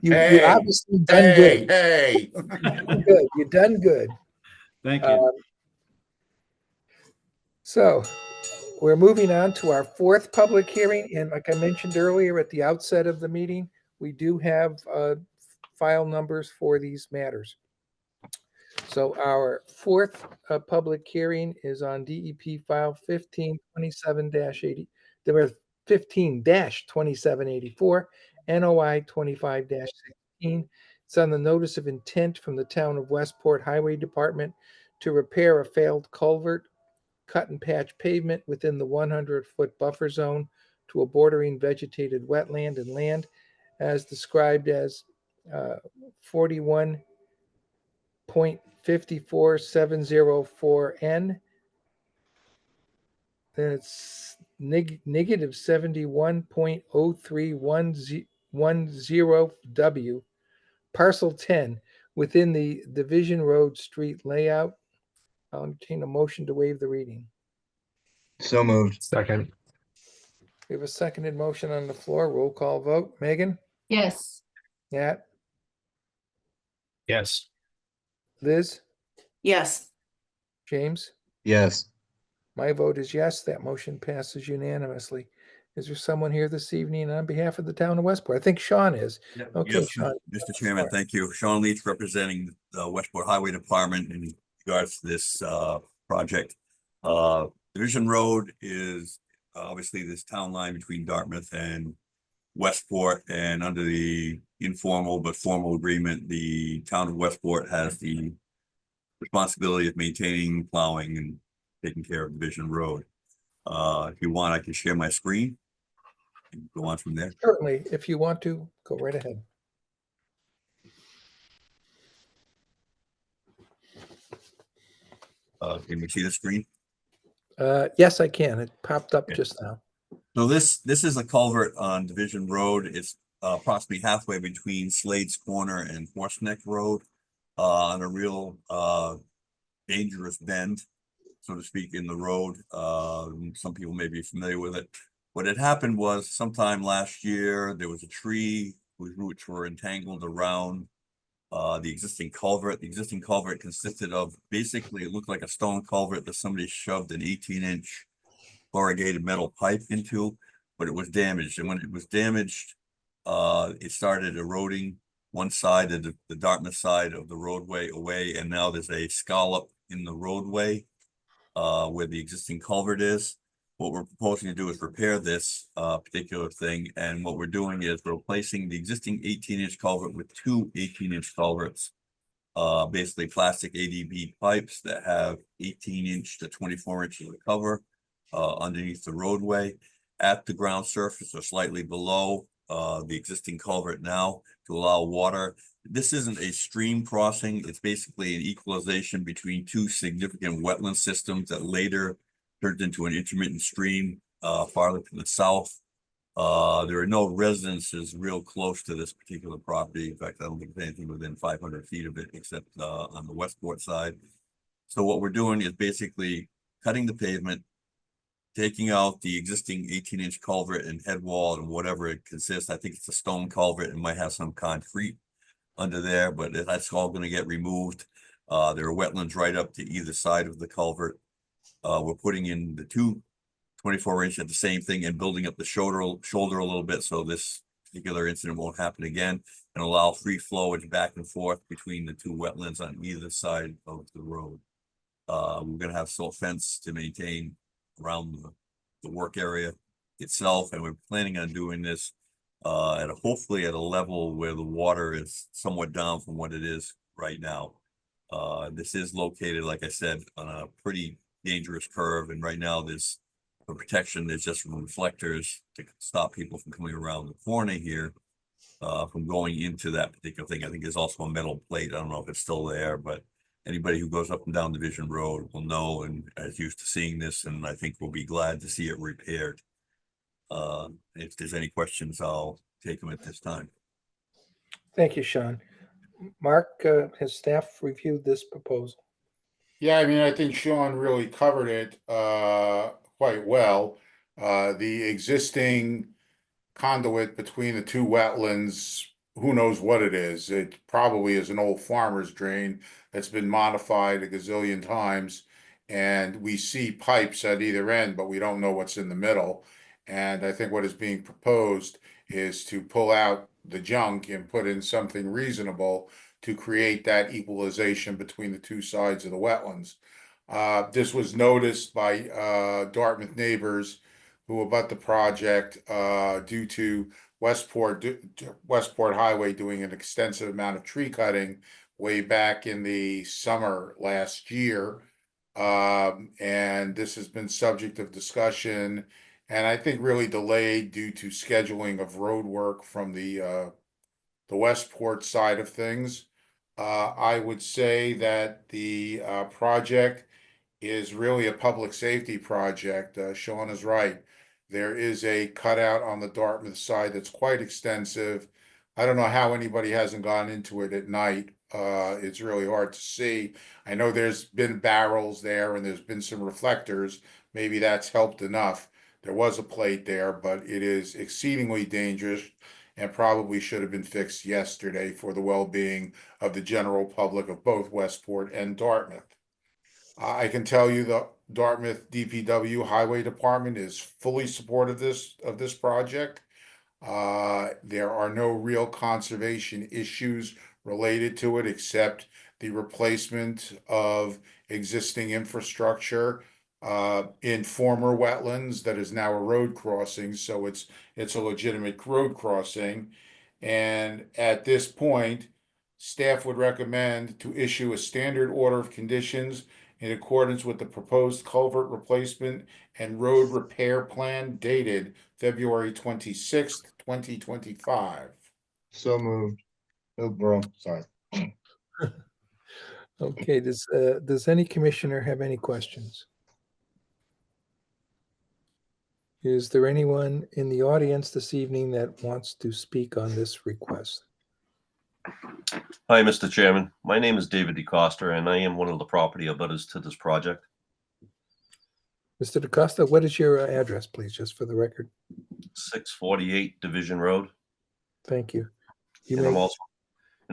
you Hey, obviously done Hey, good. hey. Good. You done good. Thank you. So we're moving on to our fourth public hearing. And like I mentioned earlier at the outset of the meeting, we do have file numbers for these matters. So our fourth public hearing is on DEP file 1527-80. There were 15-2784, NOI 25-16. It's on the notice of intent from the town of Westport Highway Department to repair a failed culvert, cut and patch pavement within the 100-foot buffer zone to a bordering vegetated wetland and land as described as 41.54704N. Then it's negative 71.03110W, parcel 10, within the Division Road Street layout. I'll entertain a motion to waive the reading. So moved. Second. We have a seconded motion on the floor. Roll call vote. Megan? yes, Nat? Yes. Liz? yes, James? Yes. My vote is yes. That motion passes unanimously. Is there someone here this evening on behalf of the town of Westport? I think Sean is. Okay, Yes, Sean. Mr. Chairman, thank you. Sean Leach, representing the Westport Highway Department in regards to this project. Division Road is obviously this town line between Dartmouth and Westport, and under the informal but formal agreement, the town of Westport has the responsibility of maintaining, plowing, and taking care of Division Road. If you want, I can share my screen and go on from there. Certainly, if you want to, go right ahead. Can we see the screen? Yes, I can. It popped up just now. So this is a culvert on Division Road. It's approximately halfway between Slade's Corner and Horseneck Road, on a real dangerous bend, so to speak, in the road. Some people may be familiar with it. What had happened was sometime last year, there was a tree whose roots were entangled around the existing culvert. The existing culvert consisted of, basically, it looked like a stone culvert that somebody shoved an 18-inch corrugated metal pipe into, but it was damaged. And when it was damaged, it started eroding one side of the Dartmouth side of the roadway away, and now there's a scallop in the roadway where the existing culvert is. What we're proposing to do is repair this particular thing, and what we're doing is we're replacing the existing 18-inch culvert with two 18-inch culverts, basically plastic ADB pipes that have 18-inch to 24 inches of cover underneath the roadway at the ground surface or slightly below the existing culvert now to allow water. This isn't a stream crossing. It's basically an equalization between two significant wetland systems that later turned into an intermittent stream farther to the south. There are no residences real close to this particular property. In fact, I don't think there's anything within 500 feet of it except on the Westport side. So what we're doing is basically cutting the pavement, taking out the existing 18-inch culvert and head wall and whatever it consists. I think it's a stone culvert and might have some concrete under there, but that's all going to get removed. There are wetlands right up to either side of the culvert. We're putting in the two 24-inch at the same thing and building up the shoulder a little bit so this particular incident won't happen again, and allow free flowage back and forth between the two wetlands on either side of the road. We're going to have silt fence to maintain around the work area itself, and we're planning on doing this hopefully at a level where the water is somewhat down from what it is right now. This is located, like I said, on a pretty dangerous curve, and right now there's for protection, there's just reflectors to stop people from coming around the corner here from going into that particular thing. I think there's also a metal plate. I don't know if it's still there, but anybody who goes up and down Division Road will know and is used to seeing this, and I think will be glad to see it repaired. If there's any questions, I'll take them at this time. Thank you, Sean. Mark, has staff reviewed this proposal? Yeah, I mean, I think Sean really covered it quite well. The existing conduit between the two wetlands, who knows what it is? It probably is an old farmer's drain that's been modified a gazillion times. And we see pipes at either end, but we don't know what's in the middle. And I think what is being proposed is to pull out the junk and put in something reasonable to create that equalization between the two sides of the wetlands. This was noticed by Dartmouth neighbors who abut the project due to Westport Highway doing an extensive amount of tree cutting way back in the summer last year. And this has been subject of discussion and I think really delayed due to scheduling of road work from the Westport side of things. I would say that the project is really a public safety project. Sean is right. There is a cutout on the Dartmouth side that's quite extensive. I don't know how anybody hasn't gone into it at night. It's really hard to see. I know there's been barrels there and there's been some reflectors. Maybe that's helped enough. There was a plate there, but it is exceedingly dangerous and probably should have been fixed yesterday for the well-being of the general public of both Westport and Dartmouth. I can tell you the Dartmouth DPW Highway Department is fully supportive of this project. There are no real conservation issues related to it except the replacement of existing infrastructure in former wetlands that is now a road crossing, so it's a legitimate road crossing. And at this point, staff would recommend to issue a standard order of conditions in accordance with the proposed culvert replacement and road repair plan dated February 26th, 2025. So moved. Oh, bro, sorry. Okay, does any commissioner have any questions? Is there anyone in the audience this evening that wants to speak on this request? Hi, Mr. Chairman. My name is David DeCosta, and I am one of the property abutters to this project. Mr. DeCosta, what is your address, please, just for the record? 648 Division Road. Thank you. And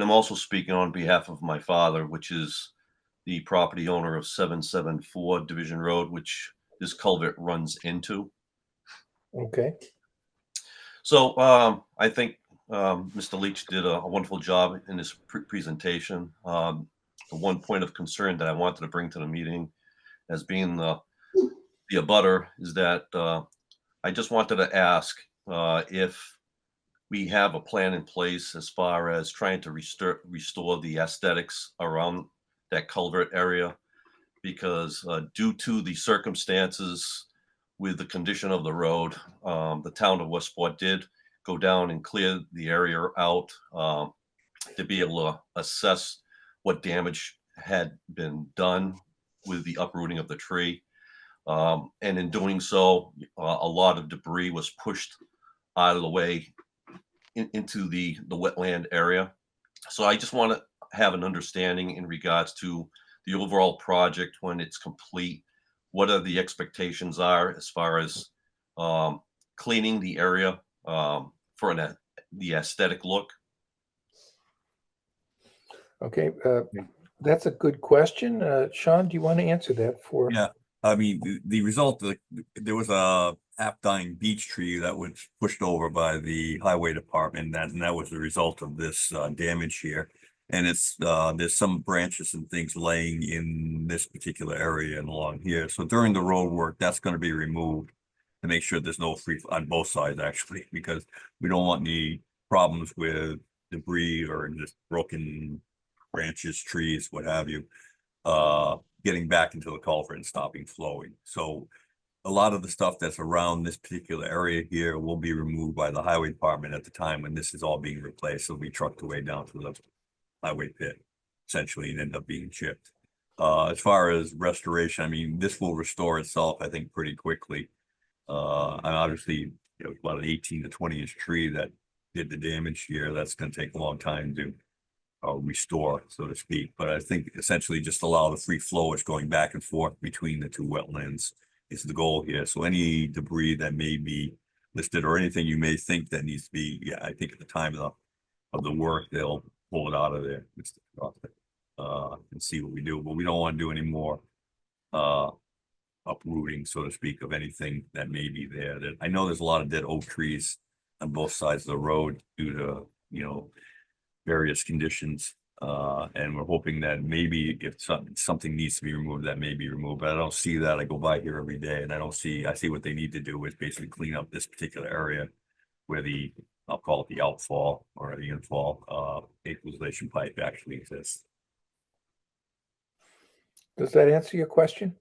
I'm also speaking on behalf of my father, which is the property owner of 774 Division Road, which this culvert runs into. Okay. So I think Mr. Leach did a wonderful job in this presentation. The one point of concern that I wanted to bring to the meeting as being the abutter is that I just wanted to ask if we have a plan in place as far as trying to restore the aesthetics around that culvert area, because due to the circumstances with the condition of the road, the town of Westport did go down and clear the area out to be able to assess what damage had been done with the uprooting of the tree. And in doing so, a lot of debris was pushed out of the way into the wetland area. So I just want to have an understanding in regards to the overall project when it's complete, what are the expectations are as far as cleaning the area for the aesthetic look. Okay, that's a good question. Sean, do you want to answer that for? Yeah, I mean, the result, there was a half-dying beech tree that was pushed over by the highway department, and that was the result of this damage here. And it's there's some branches and things laying in this particular area and along here. So during the road work, that's going to be removed to make sure there's no free on both sides, actually, because we don't want any problems with debris or just broken branches, trees, what have you, getting back into the culvert and stopping flowing. So a lot of the stuff that's around this particular area here will be removed by the highway department at the time when this is all being replaced. It'll be trucked away down to the highway pit, essentially, and end up being chipped. As far as restoration, I mean, this will restore itself, I think, pretty quickly. And obviously, about an 18 to 20 inch tree that did the damage here. That's gonna take a long time to restore, so to speak. But I think essentially just allow the free flowage going back and forth between the two wetlands is the goal here. So any debris that may be listed or anything you may think that needs to be, yeah, I think at the time of the work, they'll pull it out of there, Mr. Costa, and see what we do. But we don't want to do any more uprooting, so to speak, of anything that may be there. That I know there's a lot of dead oak trees on both sides of the road due to, various conditions. And we're hoping that maybe if something needs to be removed, that may be removed, but I don't see that. I go by here every day and I see what they need to do is basically clean up this particular area where I'll call it the outfall or the infall, equalization pipe actually exists. Does that answer your question?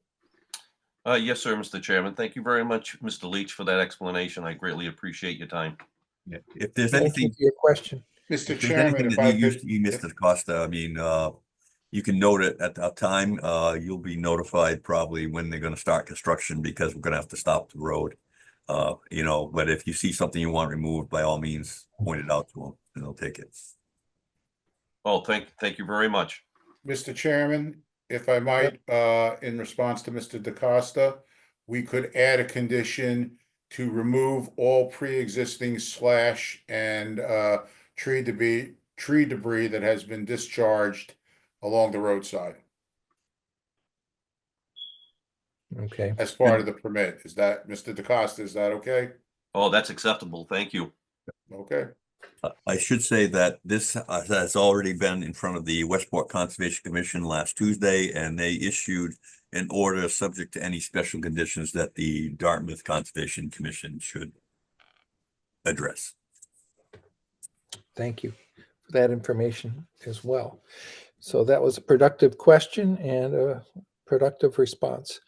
Yes, sir, Mr. Chairman. Thank you very much, Mr. Leach, for that explanation. I greatly appreciate your time. Yeah. If there's Thank you anything, for your question. Mr. if there's Chairman, anything if that I you could, missed the Costa, I mean, you can note it at the time. You'll be notified probably when they're gonna start construction because we're gonna have to stop the road. But if you see something you want removed, by all means, point it out to them and they'll take it. Oh, thank you very much. Mr. Chairman, if I might, in response to Mr. DeCosta, we could add a condition to remove all pre-existing slash and tree debris that has been discharged along the roadside Okay. as part of the permit. Is that, Mr. DeCosta, is that okay? Oh, that's acceptable. Thank you. Okay. I should say that this has already been in front of the Westport Conservation Commission last Tuesday, and they issued an order subject to any special conditions that the Dartmouth Conservation Commission should address. Thank you for that information as well. So that was a productive question and a productive response.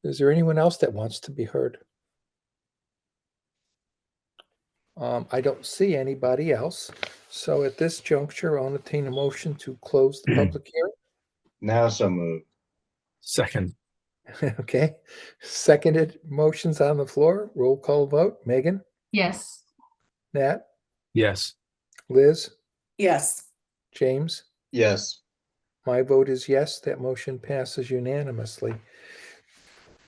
Is there anyone else that wants to be heard? I don't see anybody else. So at this juncture, I'll entertain a motion to close the public hearing. Now so moved. Second. Okay. Seconded motions on the floor. Roll call vote. Megan, Yes. Nat, Yes. Liz, Yes. James. Yes. My vote is yes. That motion passes unanimously.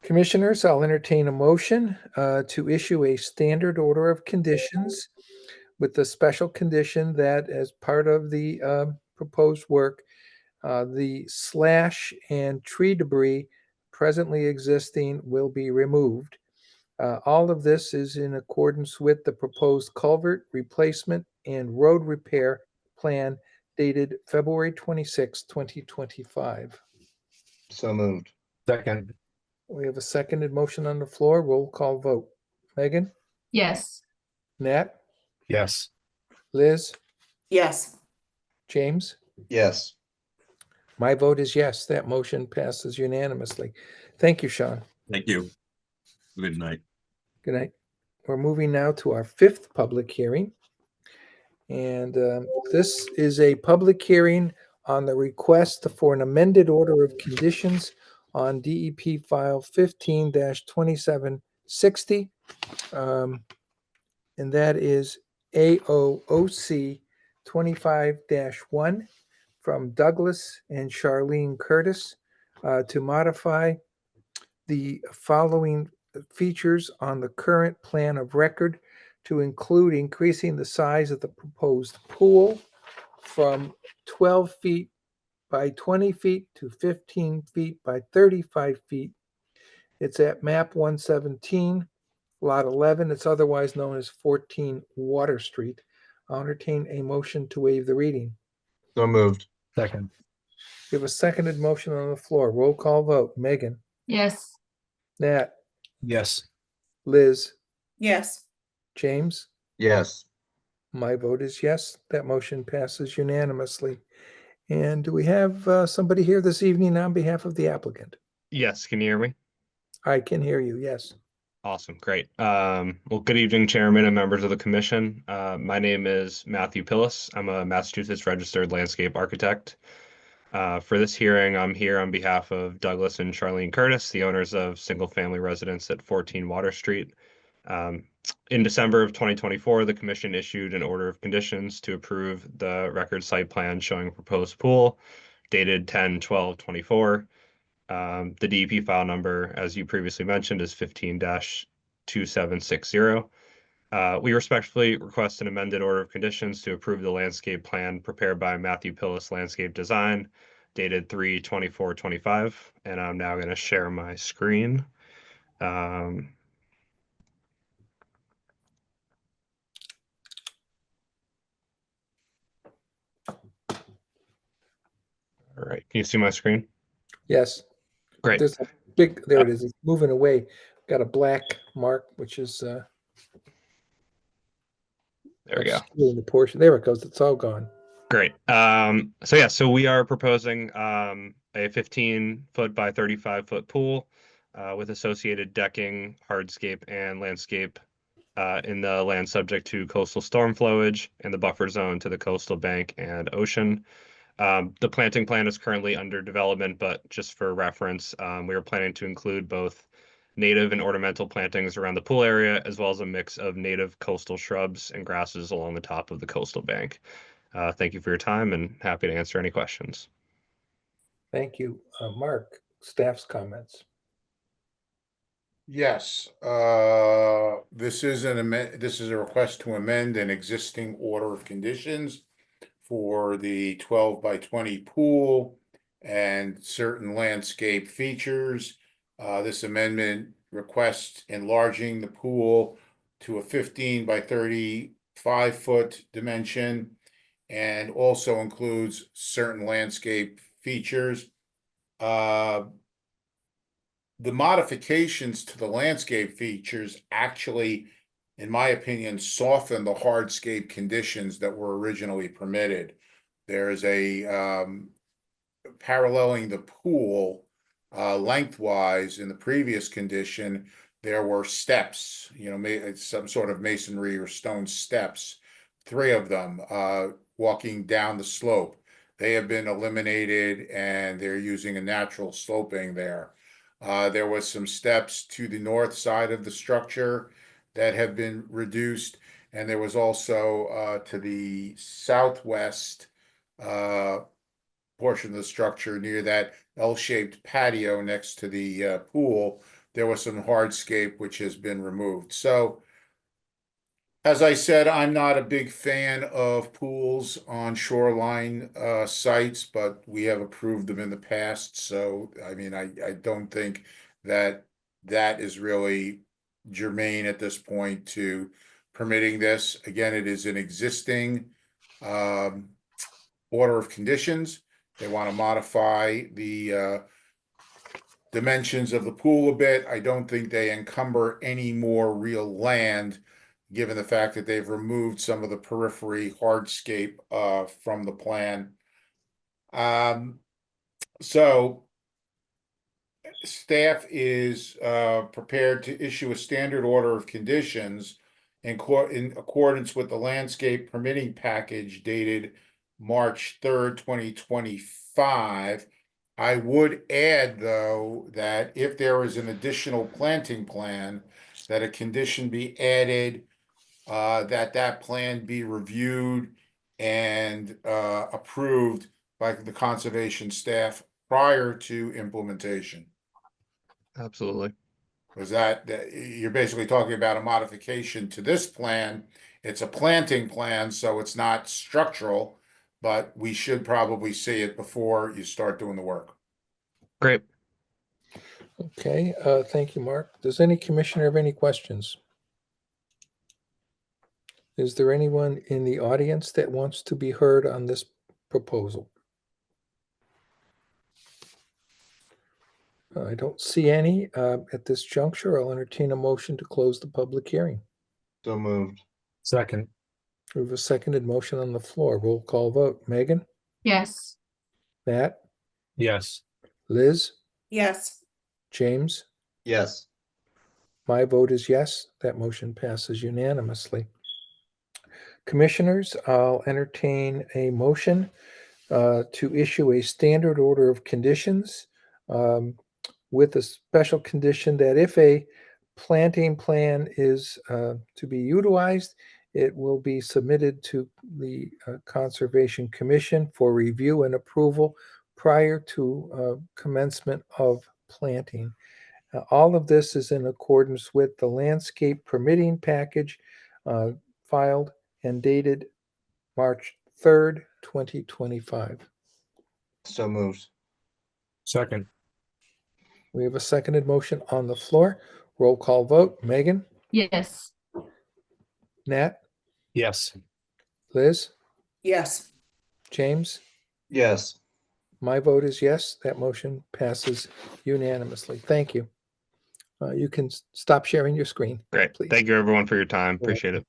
Commissioners, I'll entertain a motion to issue a standard order of conditions with the special condition that as part of the proposed work, the slash and tree debris presently existing will be removed. All of this is in accordance with the proposed culvert replacement and road repair plan dated February 26, 2025. So moved. Second. We have a seconded motion on the floor. Roll call vote. Megan, Yes. Nat, Yes. Liz, Yes. James. Yes. My vote is yes. That motion passes unanimously. Thank you, Sean. Thank you. Good night. Good night. We're moving now to our fifth public hearing. And this is a public hearing on the request for an amended order of conditions on DEP file 15-2760. And that is AOOC 25-1 from Douglas and Charlene Curtis to modify the following features on the current plan of record to include increasing the size of the proposed pool from 12 feet by 20 feet to 15 feet by 35 feet. It's at map 117, lot 11. It's otherwise known as 14 Water Street. I'll entertain a motion to waive the reading. So moved. Second. We have a seconded motion on the floor. Roll call vote. Megan, Yes. Nat, Yes. Liz, Yes. James. Yes. My vote is yes. That motion passes unanimously. And do we have somebody here this evening on behalf of the applicant? Yes, can you hear me? I can hear you, yes. Awesome, great. Well, good evening, Chairman and members of the commission. My name is Matthew Pillis. I'm a Massachusetts registered landscape architect. For this hearing, I'm here on behalf of Douglas and Charlene Curtis, the owners of single-family residence at 14 Water Street. In December of 2024, the commission issued an order of conditions to approve the record site plan showing proposed pool dated 10/12/24. The DEP file number, as you previously mentioned, is 15-2760. We respectfully request an amended order of conditions to approve the landscape plan prepared by Matthew Pillis Landscape Design, dated 3/24/25. And I'm now going to share my screen. All right, can you see my screen? Yes. Great. There's a big, there it is. It's moving away. Got a black mark, which is There we go. obscuring the portion. There it goes. It's all gone. Great. So we are proposing a 15-foot by 35-foot pool with associated decking, hardscape, and landscape in the land subject to coastal storm flowage and the buffer zone to the coastal bank and ocean. The planting plan is currently under development, but just for reference, we are planning to include both native and ornamental plantings around the pool area, as well as a mix of native coastal shrubs and grasses along the top of the coastal bank. Thank you for your time and happy to answer any questions. Thank you. Mark, staff's comments. Yes, this is this is a request to amend an existing order of conditions for the 12 by 20 pool and certain landscape features. This amendment requests enlarging the pool to a 15 by 35 foot dimension and also includes certain landscape features. The modifications to the landscape features actually, in my opinion, soften the hardscape conditions that were originally permitted. There's a paralleling the pool lengthwise in the previous condition, there were steps, some sort of masonry or stone steps, 3 of them walking down the slope. They have been eliminated and they're using a natural sloping there. There was some steps to the north side of the structure that have been reduced, and there was also to the southwest portion of the structure near that L-shaped patio next to the pool, there was some hardscape which has been removed. So, as I said, I'm not a big fan of pools on shoreline sites, but we have approved them in the past. So, I mean, I don't think that is really germane at this point to permitting this. Again, it is an existing order of conditions. They want to modify the dimensions of the pool a bit. I don't think they encumber any more real land, given the fact that they've removed some of the periphery hardscape from the plan. So staff is prepared to issue a standard order of conditions in accordance with the landscape permitting package dated March 3rd, 2025. I would add, though, that if there is an additional planting plan, that a condition be added that plan be reviewed and approved by the conservation staff prior to implementation. Absolutely. Was that you're basically talking about a modification to this plan? It's a planting plan, so it's not structural, but we should probably see it before you start doing the work. Great. Okay, thank you, Mark. Does any commissioner have any questions? Is there anyone in the audience that wants to be heard on this proposal? I don't see any at this juncture. I'll entertain a motion to close the public hearing. So moved. Second. We have a seconded motion on the floor. Roll call vote. Megan? Yes. Matt? Yes. Liz? Yes. James? Yes. My vote is yes. That motion passes unanimously. Commissioners, I'll entertain a motion to issue a standard order of conditions with a special condition that if a planting plan is to be utilized. It will be submitted to the Conservation Commission for review and approval prior to commencement of planting. All of this is in accordance with the landscape permitting package filed and dated March 3rd, 2025. So moved. Second. We have a seconded motion on the floor. Roll call vote. Megan, Yes. Nat, Yes. Liz, Yes. James? Yes. My vote is yes. That motion passes unanimously. Thank you. You can stop sharing your screen. Great. Please. Thank you everyone for your time. Appreciate it.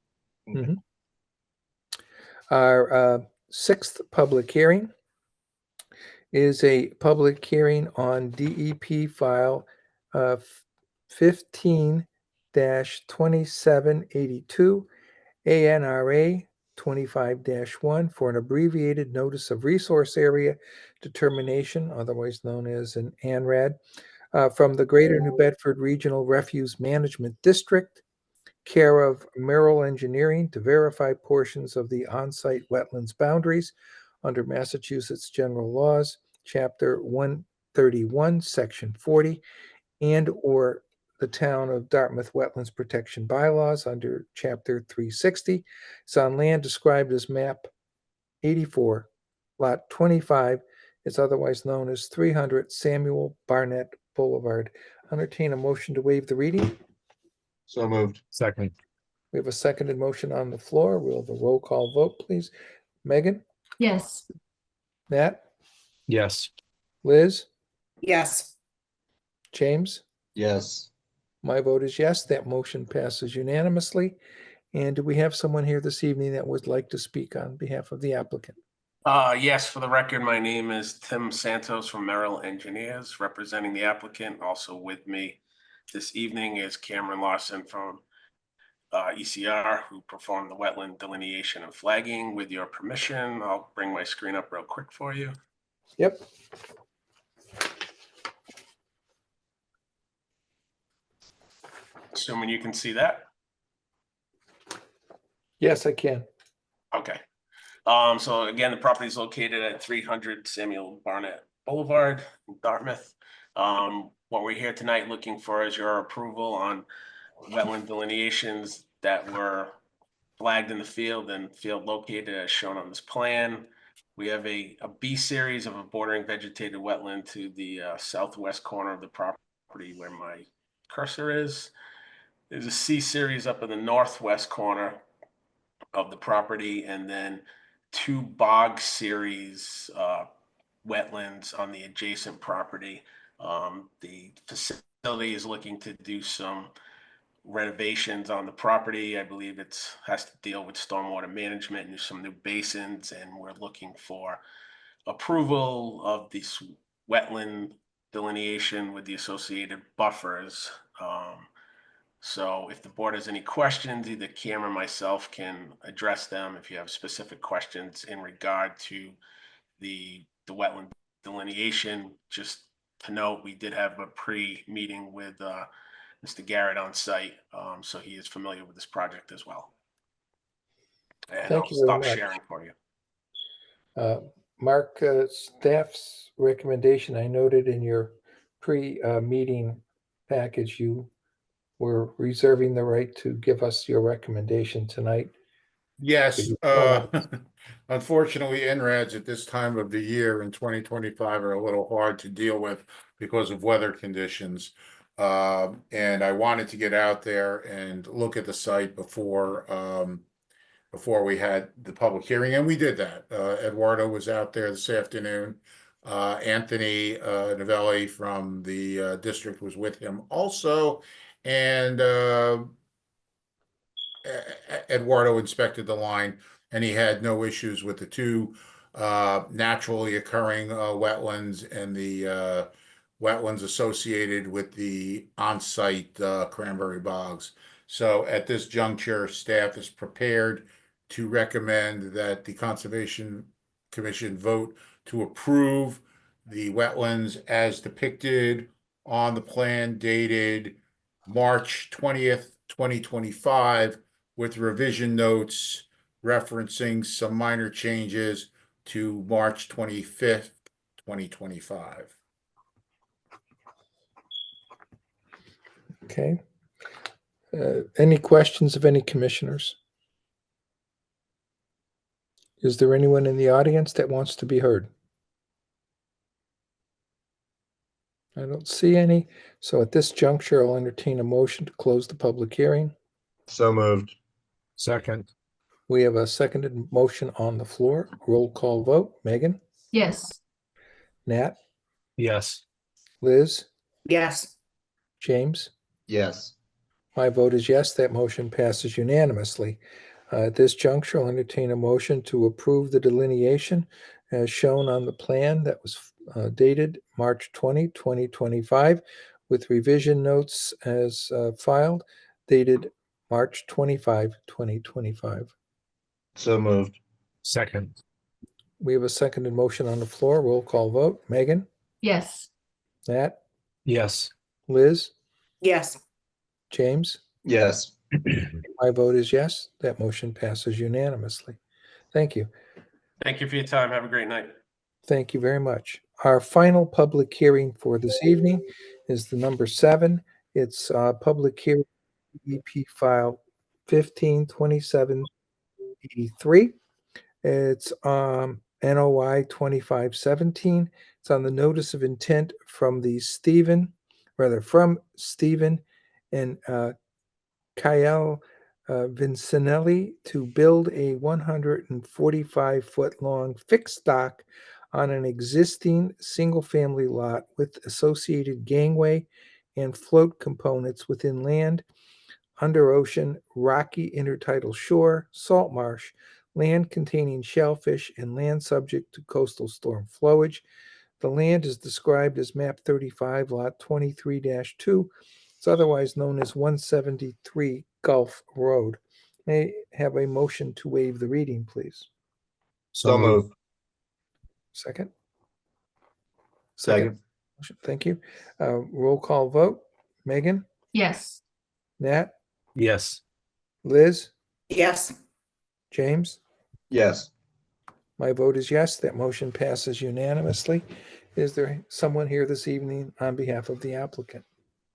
Our sixth public hearing is a public hearing on DEP file 15-2782 ANRA 25-1 for an abbreviated notice of resource area determination, otherwise known as an ANRAD, from the Greater New Bedford Regional Refuse Management District, care of Merrill Engineering, to verify portions of the on-site wetlands boundaries under Massachusetts General Laws, Chapter 131, Section 40, and or the Town of Dartmouth Wetlands Protection Bylaws under Chapter 360. It's on land described as Map 84, Lot 25. It's otherwise known as 300 Samuel Barnett Boulevard. Entertain a motion to waive the reading. So moved. Second. We have a seconded motion on the floor. We'll have a roll call vote, please. Megan, Yes. Nat, Yes. Liz, Yes. James? Yes. My vote is yes. That motion passes unanimously. And do we have someone here this evening that would like to speak on behalf of the applicant? Yes, for the record, my name is Tim Santos from Merrill Engineers, representing the applicant. Also with me this evening is Cameron Larson from ECR, who performed the wetland delineation and flagging. With your permission, I'll bring my screen up real quick for you. Yep. Assuming you can see that. Yes, I can. Okay. So again, the property is located at 300 Samuel Barnett Boulevard in Dartmouth. What we're here tonight looking for is your approval on wetland delineations that were flagged in the field and field located as shown on this plan. We have a B series of a bordering vegetated wetland to the southwest corner of the property where my cursor is. There's a C series up in the northwest corner of the property, and then two bog series wetlands on the adjacent property. The facility is looking to do some renovations on the property. I believe it has to deal with stormwater management and some new basins, and we're looking for approval of this wetland delineation with the associated buffers. So if the board has any questions, either Cam or myself can address them. If you have specific questions in regard to the wetland delineation, just to note, we did have a pre-meeting with Mr. Garrett on site, so he is familiar with this project as well. And Thank I'll you very stop much. sharing for you. Mark, staff's recommendation, I noted in your pre-meeting package, you were reserving the right to give us your recommendation tonight. Yes, unfortunately, NRADs at this time of the year in 2025 are a little hard to deal with because of weather conditions. And I wanted to get out there and look at the site before we had the public hearing, and we did that. Eduardo was out there this afternoon. Anthony Novelli from the district was with him also, and Eduardo inspected the line, and he had no issues with the two naturally occurring wetlands and the wetlands associated with the on-site cranberry bogs. So at this juncture, staff is prepared to recommend that the Conservation Commission vote to approve the wetlands as depicted on the plan dated March 20th, 2025, with revision notes referencing some minor changes to March 25th, 2025. Okay. Any questions of any commissioners? Is there anyone in the audience that wants to be heard? I don't see any. So at this juncture, I'll entertain a motion to close the public hearing. So moved. Second. We have a seconded motion on the floor. Roll call vote. Megan? Yes. Nat? Yes. Liz? Yes. James? Yes. My vote is yes. That motion passes unanimously. At this juncture, I'll entertain a motion to approve the delineation as shown on the plan that was dated March 20, 2025, with revision notes as filed, dated March 25, 2025. So moved. Second. We have a seconded motion on the floor. Roll call vote. Megan? Yes. Nat? Yes. Liz? Yes. James? Yes. My vote is yes. That motion passes unanimously. Thank you. Thank you for your time. Have a great night. Thank you very much. Our final public hearing for this evening is the number 7. It's public hearing EP file 152783. It's NOI 2517. It's on the notice of intent from Stephen and Kyle Vincenelli to build a 145-foot long fixed dock on an existing single-family lot with associated gangway and float components within land under ocean, rocky intertidal shore, salt marsh, land containing shellfish, and land subject to coastal storm flowage. The land is described as map 35, lot 23-2. It's otherwise known as 173 Gulf Road. May I have a motion to waive the reading, please? So moved. Second? Second. Thank you. Roll call vote. Megan? Yes. Nat? Yes. Liz? Yes. James? Yes. My vote is yes. That motion passes unanimously. Is there someone here this evening on behalf of the applicant?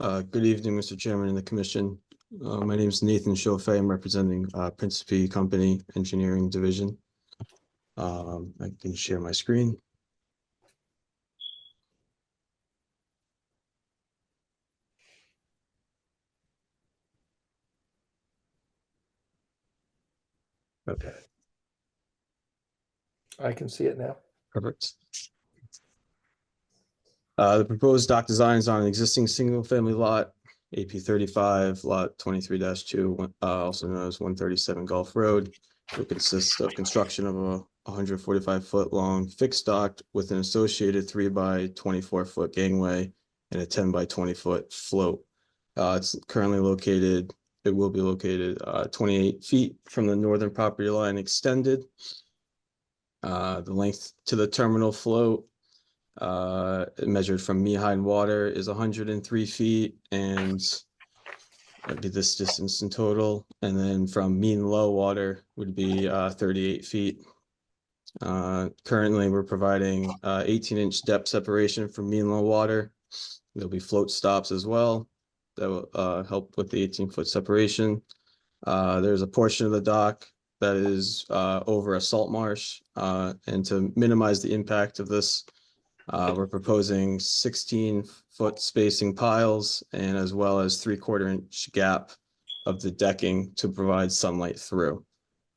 Good evening, Mr. Chairman and the Commission. My name is Nathan Chauffet. I'm representing Principe Company Engineering Division. I can share my screen. Okay. I can see it now. Perfect. The proposed dock design is on an existing single-family lot, AP 35, lot 23-2, also known as 137 Gulf Road. It consists of construction of a 145-foot long fixed dock with an associated 3 by 24-foot gangway and a 10 by 20-foot float. It's currently located, it will be located 28 feet from the northern property line extended. The length to the terminal float measured from knee-high water is 103 feet, and that'd be this distance in total. And then from mean low water would be 38 feet. Currently, we're providing 18-inch depth separation from mean low water. There'll be float stops as well that will help with the 18-foot separation. There's a portion of the dock that is over a salt marsh, and to minimize the impact of this, we're proposing 16-foot spacing piles and as well as 3/4-inch gap of the decking to provide sunlight through.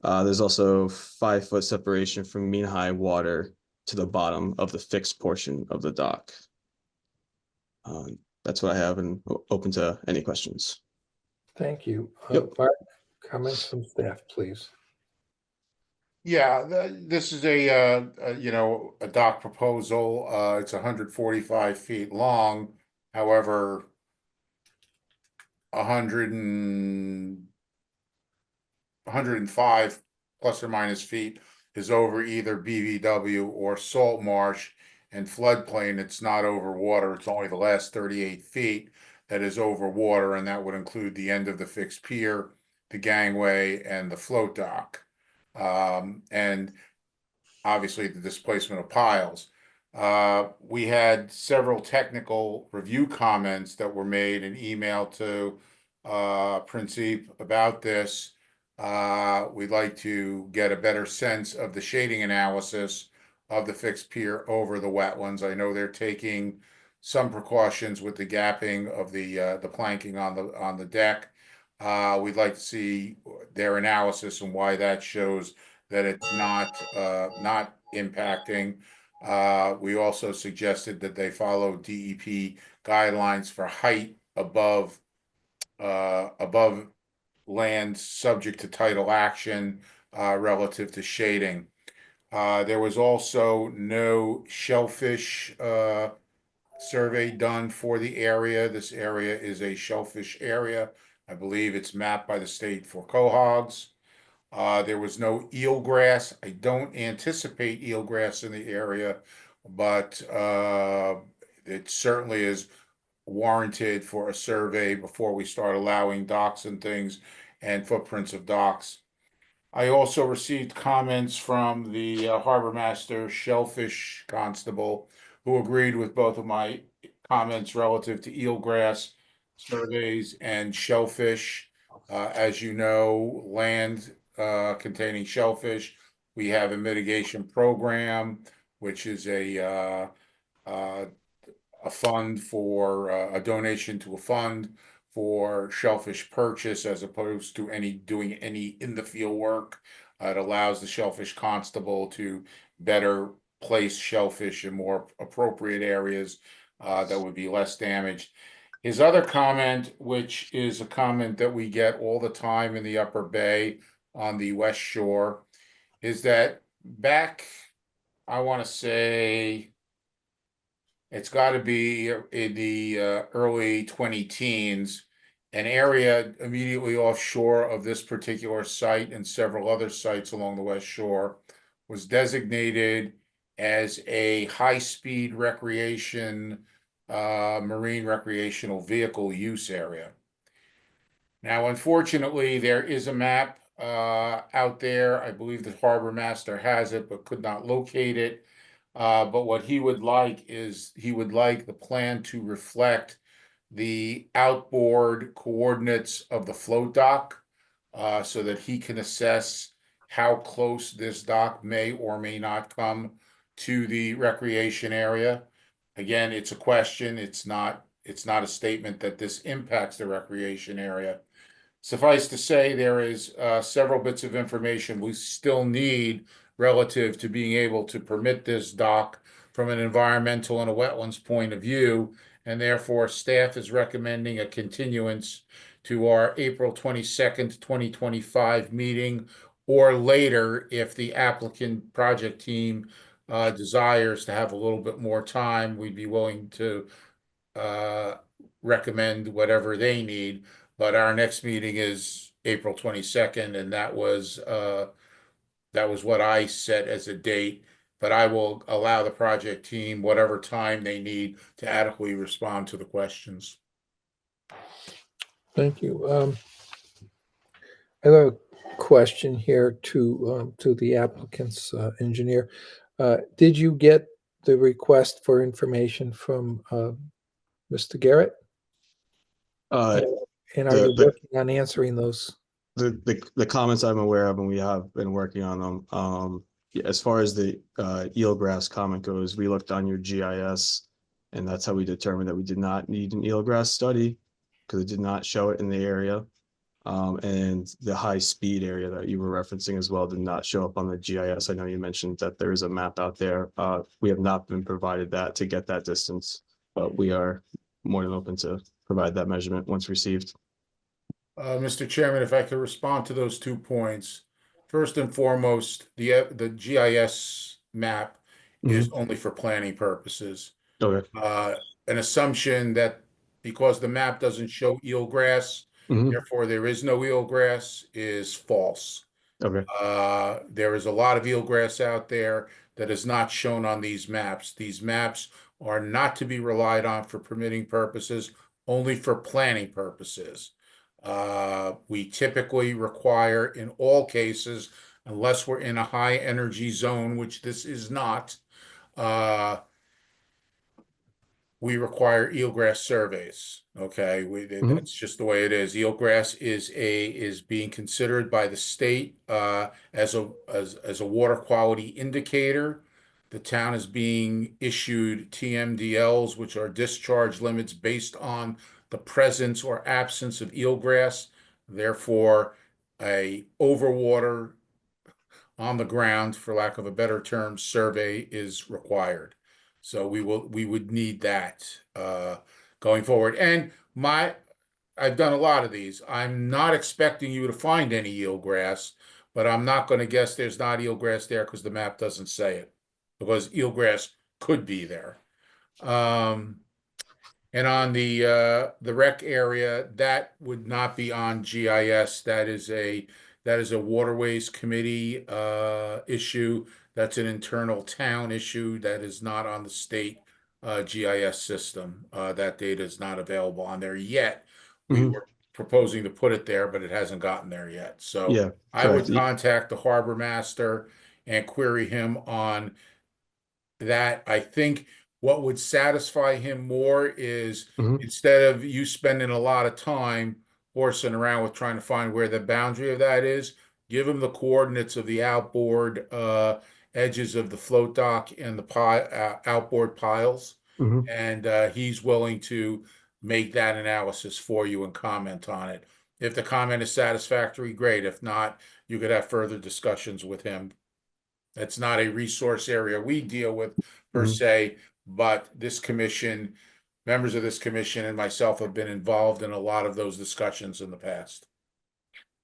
There's also 5-foot separation from mean high water to the bottom of the fixed portion of the dock. That's what I have, and open to any questions. Thank you. Yep. Bart, comments from staff, please. Yeah, this is a dock proposal. It's 145 feet long. However, 105 plus or minus feet is over either BVW or salt marsh and floodplain. It's not over water. It's only the last 38 feet. that is over water, and that would include the end of the fixed pier, the gangway, and the float dock. And obviously the displacement of piles. We had several technical review comments that were made and emailed to Principe about this. We'd like to get a better sense of the shading analysis of the fixed pier over the wetlands. I know they're taking some precautions with the gapping of the planking on the deck. We'd like to see their analysis and why that shows that it's not impacting. We also suggested that they follow DEP guidelines for height above land subject to tidal action relative to shading. There was also no shellfish survey done for the area. This area is a shellfish area. I believe it's mapped by the state for cohogs. There was no eelgrass. I don't anticipate eelgrass in the area, but it certainly is warranted for a survey before we start allowing docks and things and footprints of docks. I also received comments from the harbor master shellfish constable, who agreed with both of my comments relative to eelgrass surveys and shellfish. As you know, land containing shellfish, we have a mitigation program, which is a fund for a donation to a fund for shellfish purchase, as opposed to doing any in the field work. It allows the shellfish constable to better place shellfish in more appropriate areas that would be less damaged. His other comment, which is a comment that we get all the time in the Upper Bay on the West Shore, is that back, I want to say, it's got to be in the early 2010s, an area immediately offshore of this particular site and several other sites along the West Shore was designated as a high-speed recreation, marine recreational vehicle use area. Now, unfortunately, there is a map out there. I believe the harbor master has it, but could not locate it. But what he would like is he would like the plan to reflect the outboard coordinates of the float dock, so that he can assess how close this dock may or may not come to the recreation area. Again, it's a question. It's not a statement that this impacts the recreation area. Suffice to say, there is several bits of information we still need relative to being able to permit this dock from an environmental and a wetlands point of view, and therefore staff is recommending a continuance to our April 22nd, 2025 meeting, or later if the applicant project team desires to have a little bit more time. We'd be willing to recommend whatever they need. But our next meeting is April 22nd, and that was what I set as a date. But I will allow the project team whatever time they need to adequately respond to the questions. Thank you. I have a question here to the applicant's engineer. Did you get the request for information from Mr. Garrett? And are you working on answering those? The comments I'm aware of, and we have been working on them. As far as the eelgrass comment goes, we looked on your GIS, and that's how we determined that we did not need an eelgrass study, because it did not show it in the area. And the high speed area that you were referencing as well did not show up on the GIS. I know you mentioned that there is a map out there. We have not been provided that to get that distance, but we are more than open to provide that measurement once received. Mr. Chairman, if I could respond to those 2 points. First and foremost, the GIS map is only for planning purposes. Okay. An assumption that because the map doesn't show eelgrass, therefore there is no eelgrass, is false. Okay. There is a lot of eelgrass out there that is not shown on these maps. These maps are not to be relied on for permitting purposes only for planning purposes. We typically require in all cases, unless we're in a high energy zone, which this is not, we require eelgrass surveys. Okay, that's just the way it is. Eelgrass is being considered by the state as a water quality indicator. The town is being issued TMDLs, which are discharge limits based on the presence or absence of eelgrass. Therefore, a overwater on the ground, for lack of a better term, survey is required. So we would need that going forward. And I've done a lot of these. I'm not expecting you to find any eelgrass, but I'm not going to guess there's not eelgrass there because the map doesn't say it, because eelgrass could be there. And on the rec area, that would not be on GIS. That is a waterways committee issue. That's an internal town issue that is not on the state GIS system. That data is not available on there yet. We were proposing to put it there, but it hasn't gotten there yet. So Yeah, I would correct. contact the harbor master and query him on that. I think what would satisfy him more is instead of you spending a lot of time horsing around with trying to find where the boundary of that is, give him the coordinates of the outboard edges of the float dock and the outboard piles. And he's willing to make that analysis for you and comment on it. If the comment is satisfactory, great. If not, you could have further discussions with him. That's not a resource area we deal with per se, but this commission, members of this commission and myself have been involved in a lot of those discussions in the past.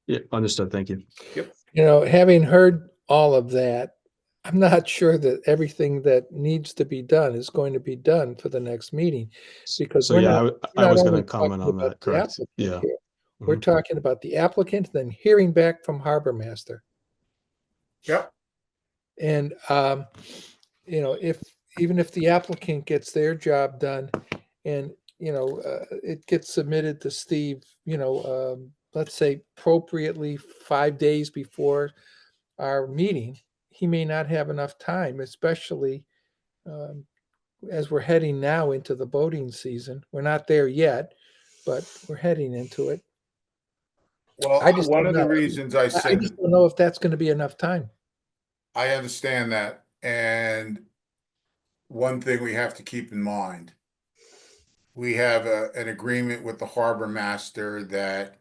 Yeah, understood. Thank you. Yep. You know, having heard all of that, I'm not sure that everything that needs to be done is going to be done for the next meeting, because So we're yeah, not, I not was going only to comment talking on about that. the Correct. applicant Yeah. here. We're talking about the applicant, then hearing back from harbor master. Yep. And, you know, even if the applicant gets their job done and, you know, it gets submitted to Steve, you know, let's say appropriately 5 days before our meeting, he may not have enough time, especially as we're heading now into the boating season. We're not there yet, but we're heading into it. Well, I just one don't of the know. reasons I I said just don't know if that's going to be enough time. I understand that. And one thing we have to keep in mind, we have an agreement with the harbor master that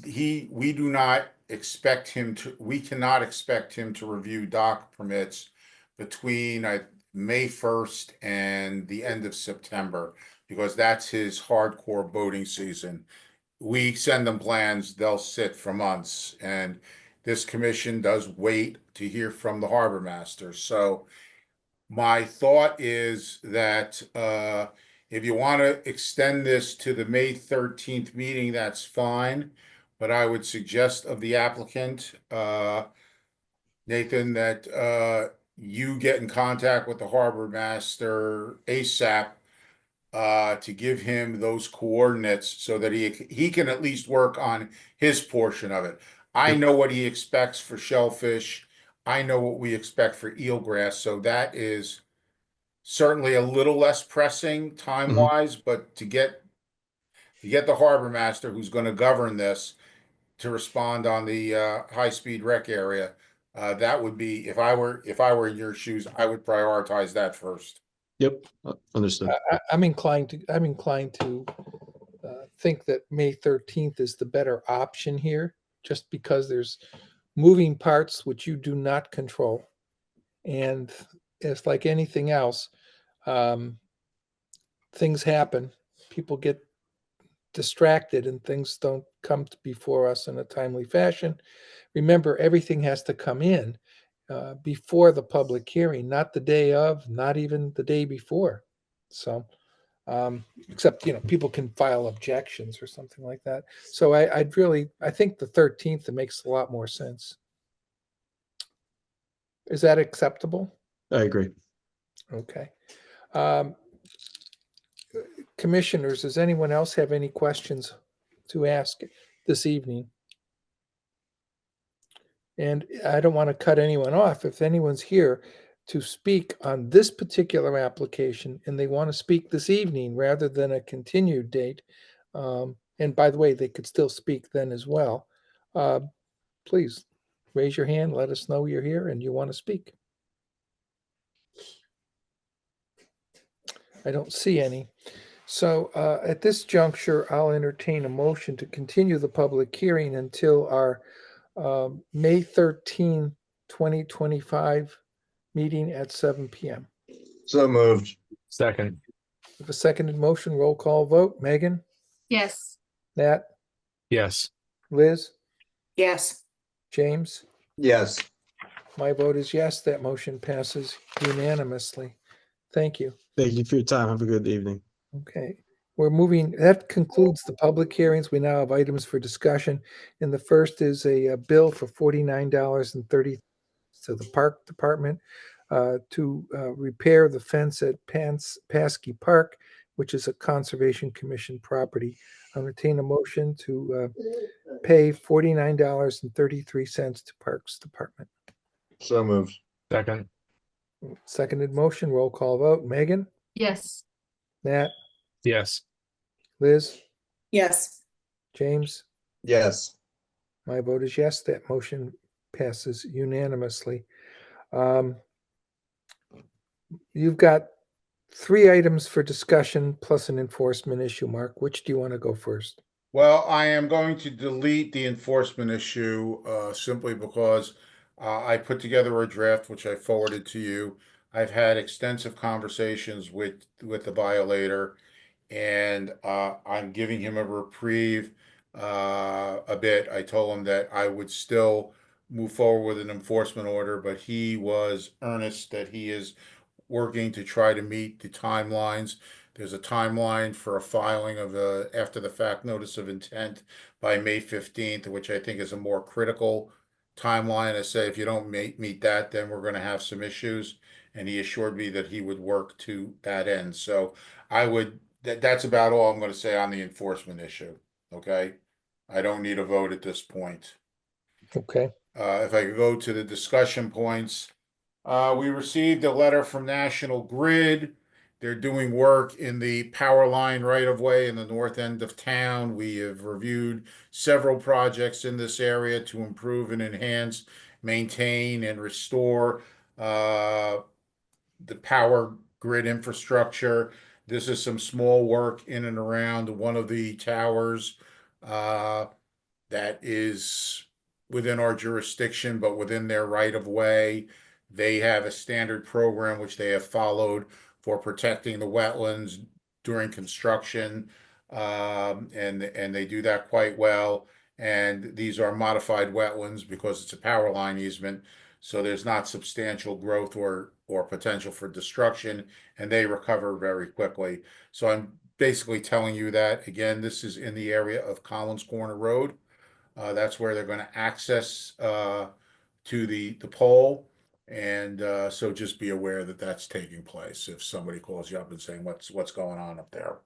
we do not expect him to, we cannot expect him to review dock permits between May 1st and the end of September, because that's his hardcore boating season. We send them plans, they'll sit for months, and this commission does wait to hear from the harbor master. So my thought is that if you want to extend this to the May 13th meeting, that's fine. But I would suggest of the applicant, Nathan, that you get in contact with the harbor master ASAP to give him those coordinates so that he can at least work on his portion of it. I know what he expects for shellfish. I know what we expect for eelgrass, so that is certainly a little less pressing time-wise, but to get the harbor master who's going to govern this to respond on the high-speed rec area, that would be, if I were in your shoes, I would prioritize that first. Yep. Understood. I'm inclined to think that May 13th is the better option here, just because there's moving parts which you do not control. And it's like anything else, things happen, people get distracted and things don't come before us in a timely fashion. Remember, everything has to come in before the public hearing, not the day of, not even the day before. So, except, you know, people can file objections or something like that. So I think the 13th, it makes a lot more sense. Is that acceptable? I agree. Okay. commissioners, does anyone else have any questions to ask this evening? And I don't want to cut anyone off. If anyone's here to speak on this particular application and they want to speak this evening rather than a continued date, and by the way, they could still speak then as well, please raise your hand, let us know you're here and you want to speak. I don't see any. So at this juncture, I'll entertain a motion to continue the public hearing until our May 13, 2025 meeting at 7 p.m. So moved. Second. With a seconded motion, roll call vote. Megan, Yes. Nat, Yes. Liz, Yes. James. Yes. My vote is yes. That motion passes unanimously. Thank you. Thank you for your time. Have a good evening. Okay, we're moving, that concludes the public hearings. We now have items for discussion. And the first is a bill for $49.30 to the Park Department to repair the fence at Paskey Park, which is a Conservation Commission property. I'll entertain a motion to pay $49.33 to Parks Department. So moved. Second. Seconded motion, roll call vote. Megan, Yes. Nat, Yes. Liz, Yes. James. Yes. My vote is yes. That motion passes unanimously. You've got 3 items for discussion plus an enforcement issue. Mark, which do you want to go first? Well, I am going to delete the enforcement issue simply because I put together a draft which I forwarded to you. I've had extensive conversations with the violator, and I'm giving him a reprieve a bit. I told him that I would still move forward with an enforcement order, but he was earnest that he is working to try to meet the timelines. There's a timeline for a filing of a after the fact notice of intent by May 15th, which I think is a more critical timeline. I say if you don't meet that, then we're going to have some issues. And he assured me that he would work to that end. So I would, that's about all I'm going to say on the enforcement issue. Okay. I don't need a vote at this point. Okay. If I could go to the discussion points, we received a letter from National Grid. They're doing work in the power line right of way in the north end of town. We have reviewed several projects in this area to improve and enhance, maintain, and restore the power grid infrastructure. This is some small work in and around one of the towers that is within our jurisdiction, but within their right of way. They have a standard program which they have followed for protecting the wetlands during construction, and they do that quite well. And these are modified wetlands because it's a power line easement, so there's not substantial growth or potential for destruction, and they recover very quickly. So I'm basically telling you that, again, this is in the area of Collins Corner Road. That's where they're going to access to the pole. And so just be aware that that's taking place if somebody calls you up and saying what's going on up there.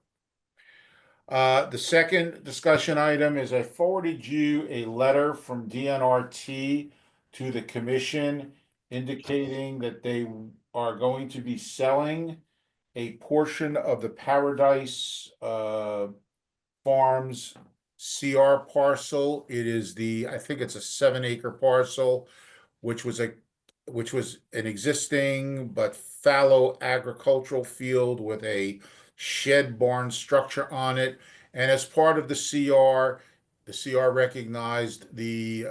The second discussion item is I forwarded you a letter from DNRT to the commission indicating that they are going to be selling a portion of the Paradise Farms CR parcel. It is I think it's a 7-acre parcel, which was an existing but fallow agricultural field with a shed barn structure on it. And as part of the CR recognized the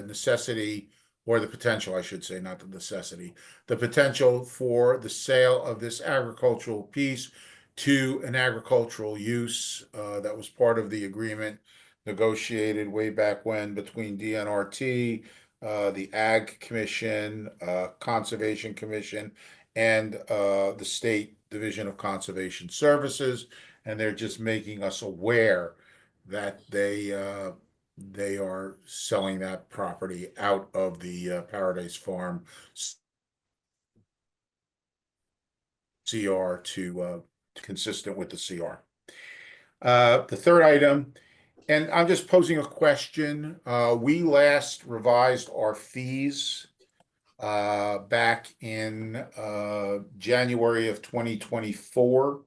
necessity, or the potential, I should say, not the necessity, the potential for the sale of this agricultural piece to an agricultural use. That was part of the agreement negotiated way back when between DNRT, the Ag Commission, Conservation Commission, and the State Division of Conservation Services. And they're just making us aware that they are selling that property out of the Paradise Farm CR to consistent with the CR. The third item, and I'm just posing a question. We last revised our fees back in January of 2024.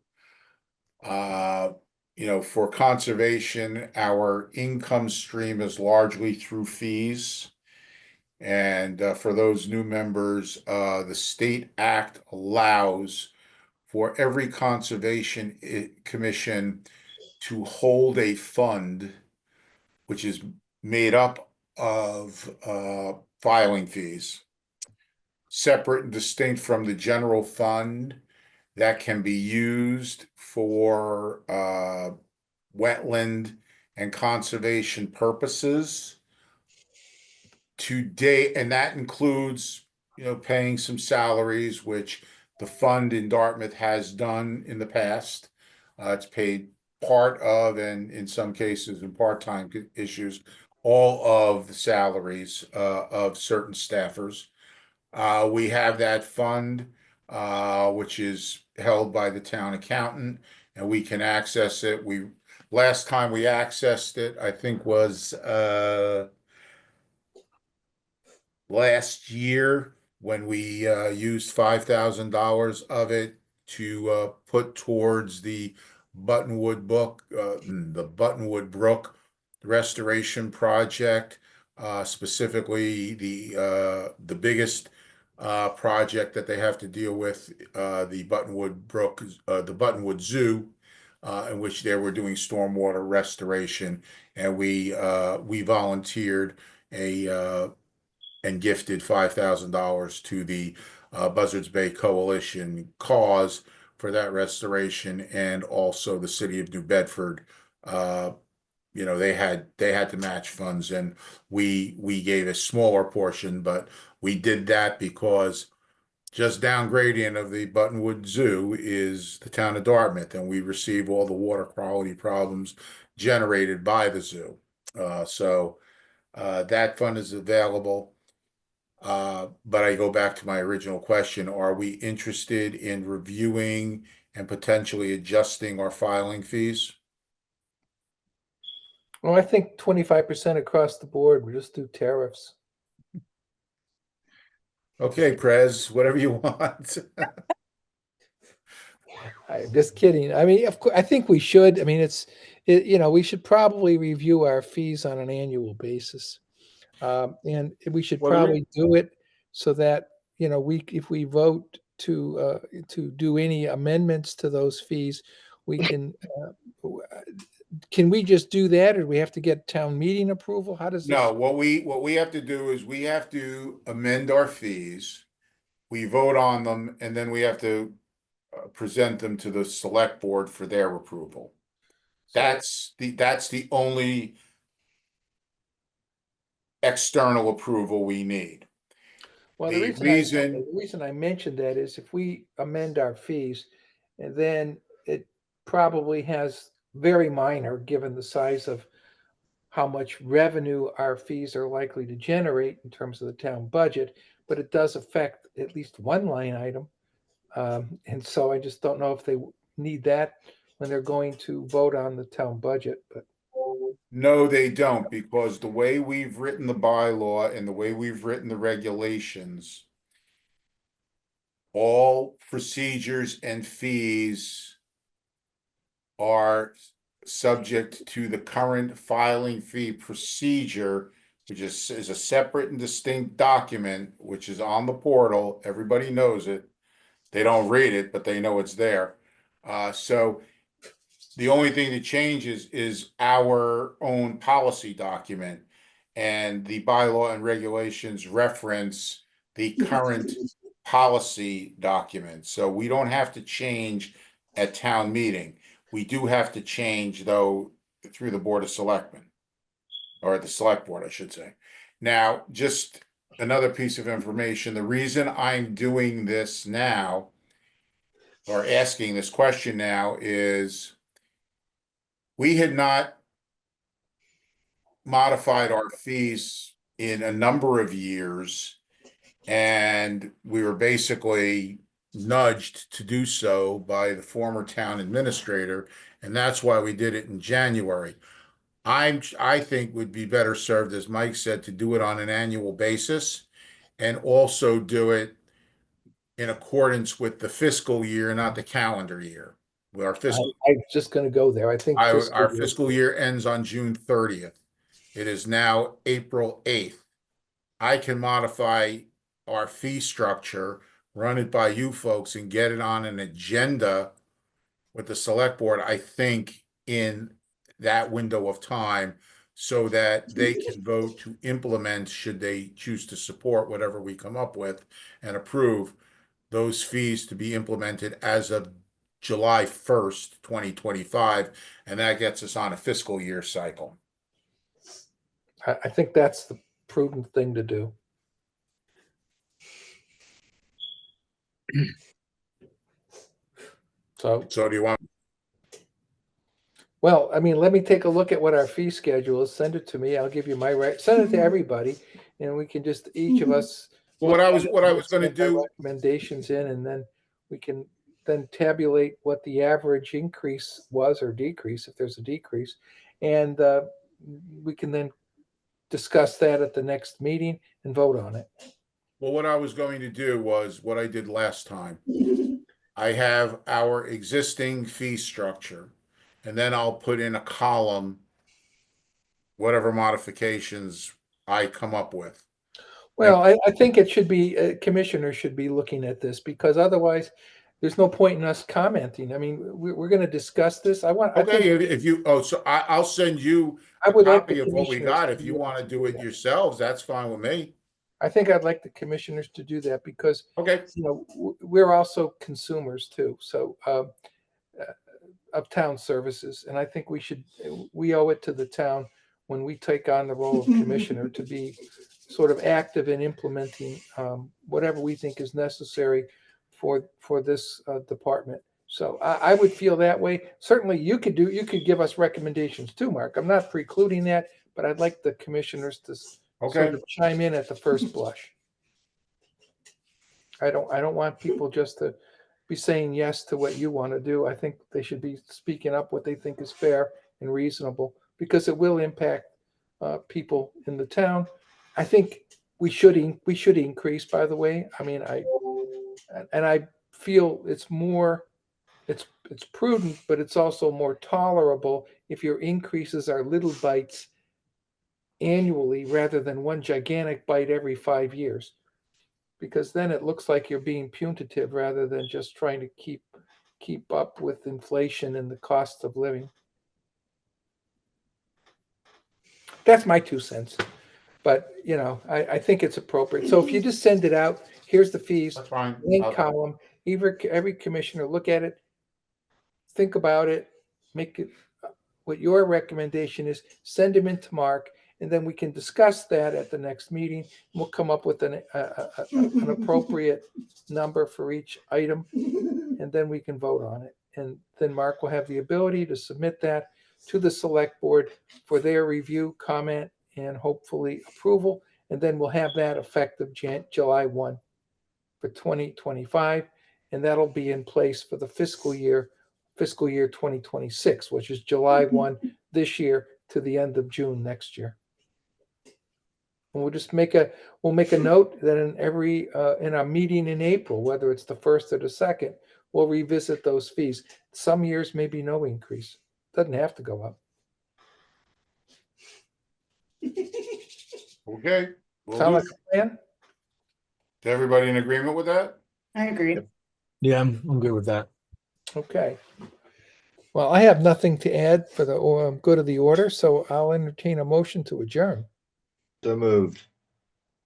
For conservation, our income stream is largely through fees. And for those new members, the state act allows for every conservation commission to hold a fund, which is made up of filing fees, separate and distinct from the general fund, that can be used for wetland and conservation purposes to date, and that includes, paying some salaries, which the fund in Dartmouth has done in the past. It's paid part of, and in some cases, in part-time issues, all of the salaries of certain staffers. We have that fund, which is held by the town accountant, and we can access it. Last time we accessed it, I think, was last year, when we used $5,000 of it to put towards the Buttonwood Brook restoration project, specifically the biggest project that they have to deal with, the Buttonwood Brook, the Buttonwood Zoo, in which they were doing stormwater restoration, and we volunteered and gifted $5,000 to the Buzzards Bay Coalition cause for that restoration, and also the city of New Bedford. They had to match funds, and we gave a smaller portion, but we did that because just down gradient of the Buttonwood Zoo is the town of Dartmouth, and we receive all the water quality problems generated by the zoo. So that fund is available. But I go back to my original question: are we interested in reviewing and potentially adjusting our filing fees? Well, I think 25% across the board. We just do tariffs. Okay, Prez, whatever you want. I'm just kidding. I mean, of course, I think we should. I mean, we should probably review our fees on an annual basis. And we should probably do it so that, if we vote to do any amendments to those fees, we can we just do that, or do we have to get town meeting approval? How does this? No, what we have to do is we have to amend our fees. We vote on them, and then we have to present them to the select board for their approval. That's the only external approval we need. Well, the reason I mentioned that is if we amend our fees, and then it probably has very minor, given the size of how much revenue our fees are likely to generate in terms of the town budget, but it does affect at least one line item. And so I just don't know if they need that when they're going to vote on the town budget. But no, they don't, because the way we've written the bylaw and the way we've written the regulations, all procedures and fees are subject to the current filing fee procedure, which is a separate and distinct document, which is on the portal. Everybody knows it. They don't read it, but they know it's there. So the only thing that changes is our own policy document, and the bylaw and regulations reference the current policy document. So we don't have to change at town meeting. We do have to change, though, through the Board of Selectmen, or the Select Board, I should say. Now, just another piece of information. The reason I'm doing this now, or asking this question now, is we had not modified our fees in a number of years, and we were basically nudged to do so by the former town administrator, and that's why we did it in January. I think would be better served, as Mike said, to do it on an annual basis and also do it in accordance with the fiscal year, not the calendar year. With our fiscal, I'm just going to go there. I think our fiscal year ends on June 30th. It is now April 8th. I can modify our fee structure, run it by you folks, and get it on an agenda with the select board, I think, in that window of time, so that they can vote to implement, should they choose to support whatever we come up with and approve, those fees to be implemented as of July 1st, 2025, and that gets us on a fiscal year cycle. I think that's the prudent thing to do. So do you want? Well, I mean, let me take a look at what our fee schedule is. Send it to me. I'll give you my send it to everybody, and we can just each of us. Well, what I was going to get our do. recommendations in, and then we can then tabulate what the average increase was or decrease, if there's a decrease, and we can then discuss that at the next meeting and vote on it. Well, what I was going to do was what I did last time. I have our existing fee structure, and then I'll put in a column whatever modifications I come up with. Well, I think it should be, commissioners should be looking at this, because otherwise there's no point in us commenting. I mean, we're going to discuss this. Okay, if you, so I'll send you a would like copy the of what we commissioners got. to If you do want to do it yourselves, that's fine with me. I think I'd like the commissioners to do that, because, okay, you know, we're also consumers too. So, of town services. And I think we owe it to the town, when we take on the role of commissioner, to be sort of active in implementing whatever we think is necessary for this department. So I would feel that way. Certainly you could give us recommendations too, Mark. I'm not precluding that, but I'd like the commissioners to sort of chime in at the first blush. I don't want people just to be saying yes to what you want to do. I think they should be speaking up what they think is fair and reasonable, because it will impact people in the town. I think we should increase, by the way. I mean, I feel it's prudent, but it's also more tolerable if your increases are little bites annually rather than one gigantic bite every 5 years, because then it looks like you're being punitive rather than just trying to keep up with inflation and the cost of living. That's my 2 cents. But, you know, I think it's appropriate. So if you just send it out, here's the fees, that's fine. link column, every commissioner look at it, think about it, make it what your recommendation is, send them into Mark, and then we can discuss that at the next meeting. We'll come up with an appropriate number for each item, and then we can vote on it. And then Mark will have the ability to submit that to the select board for their review, comment, and hopefully approval. And then we'll have that effective July 1 for 2025. And that'll be in place for the fiscal year 2026, which is July 1 this year to the end of June next year. And we'll just make a note that in our meeting in April, whether it's the 1st or the 2nd, we'll revisit those fees. Some years maybe no increase. Doesn't have to go up. Okay. Sound like a plan? Is everybody in agreement with that? I agree. Yeah, I'm good with that. Okay. Well, I have nothing to add for the good of the order, so I'll entertain a motion to adjourn. So moved.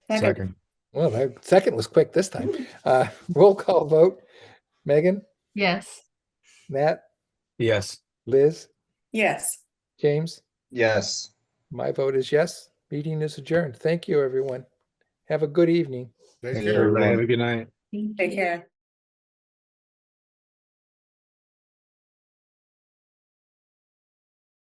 Second. Well, that second was quick this time. Roll call vote. Megan, Yes. Matt, Yes. Liz, Yes. James. Yes. My vote is yes. Meeting is adjourned. Thank you, everyone. Have a good evening. Take Thank care. you. Have a good night. Take care.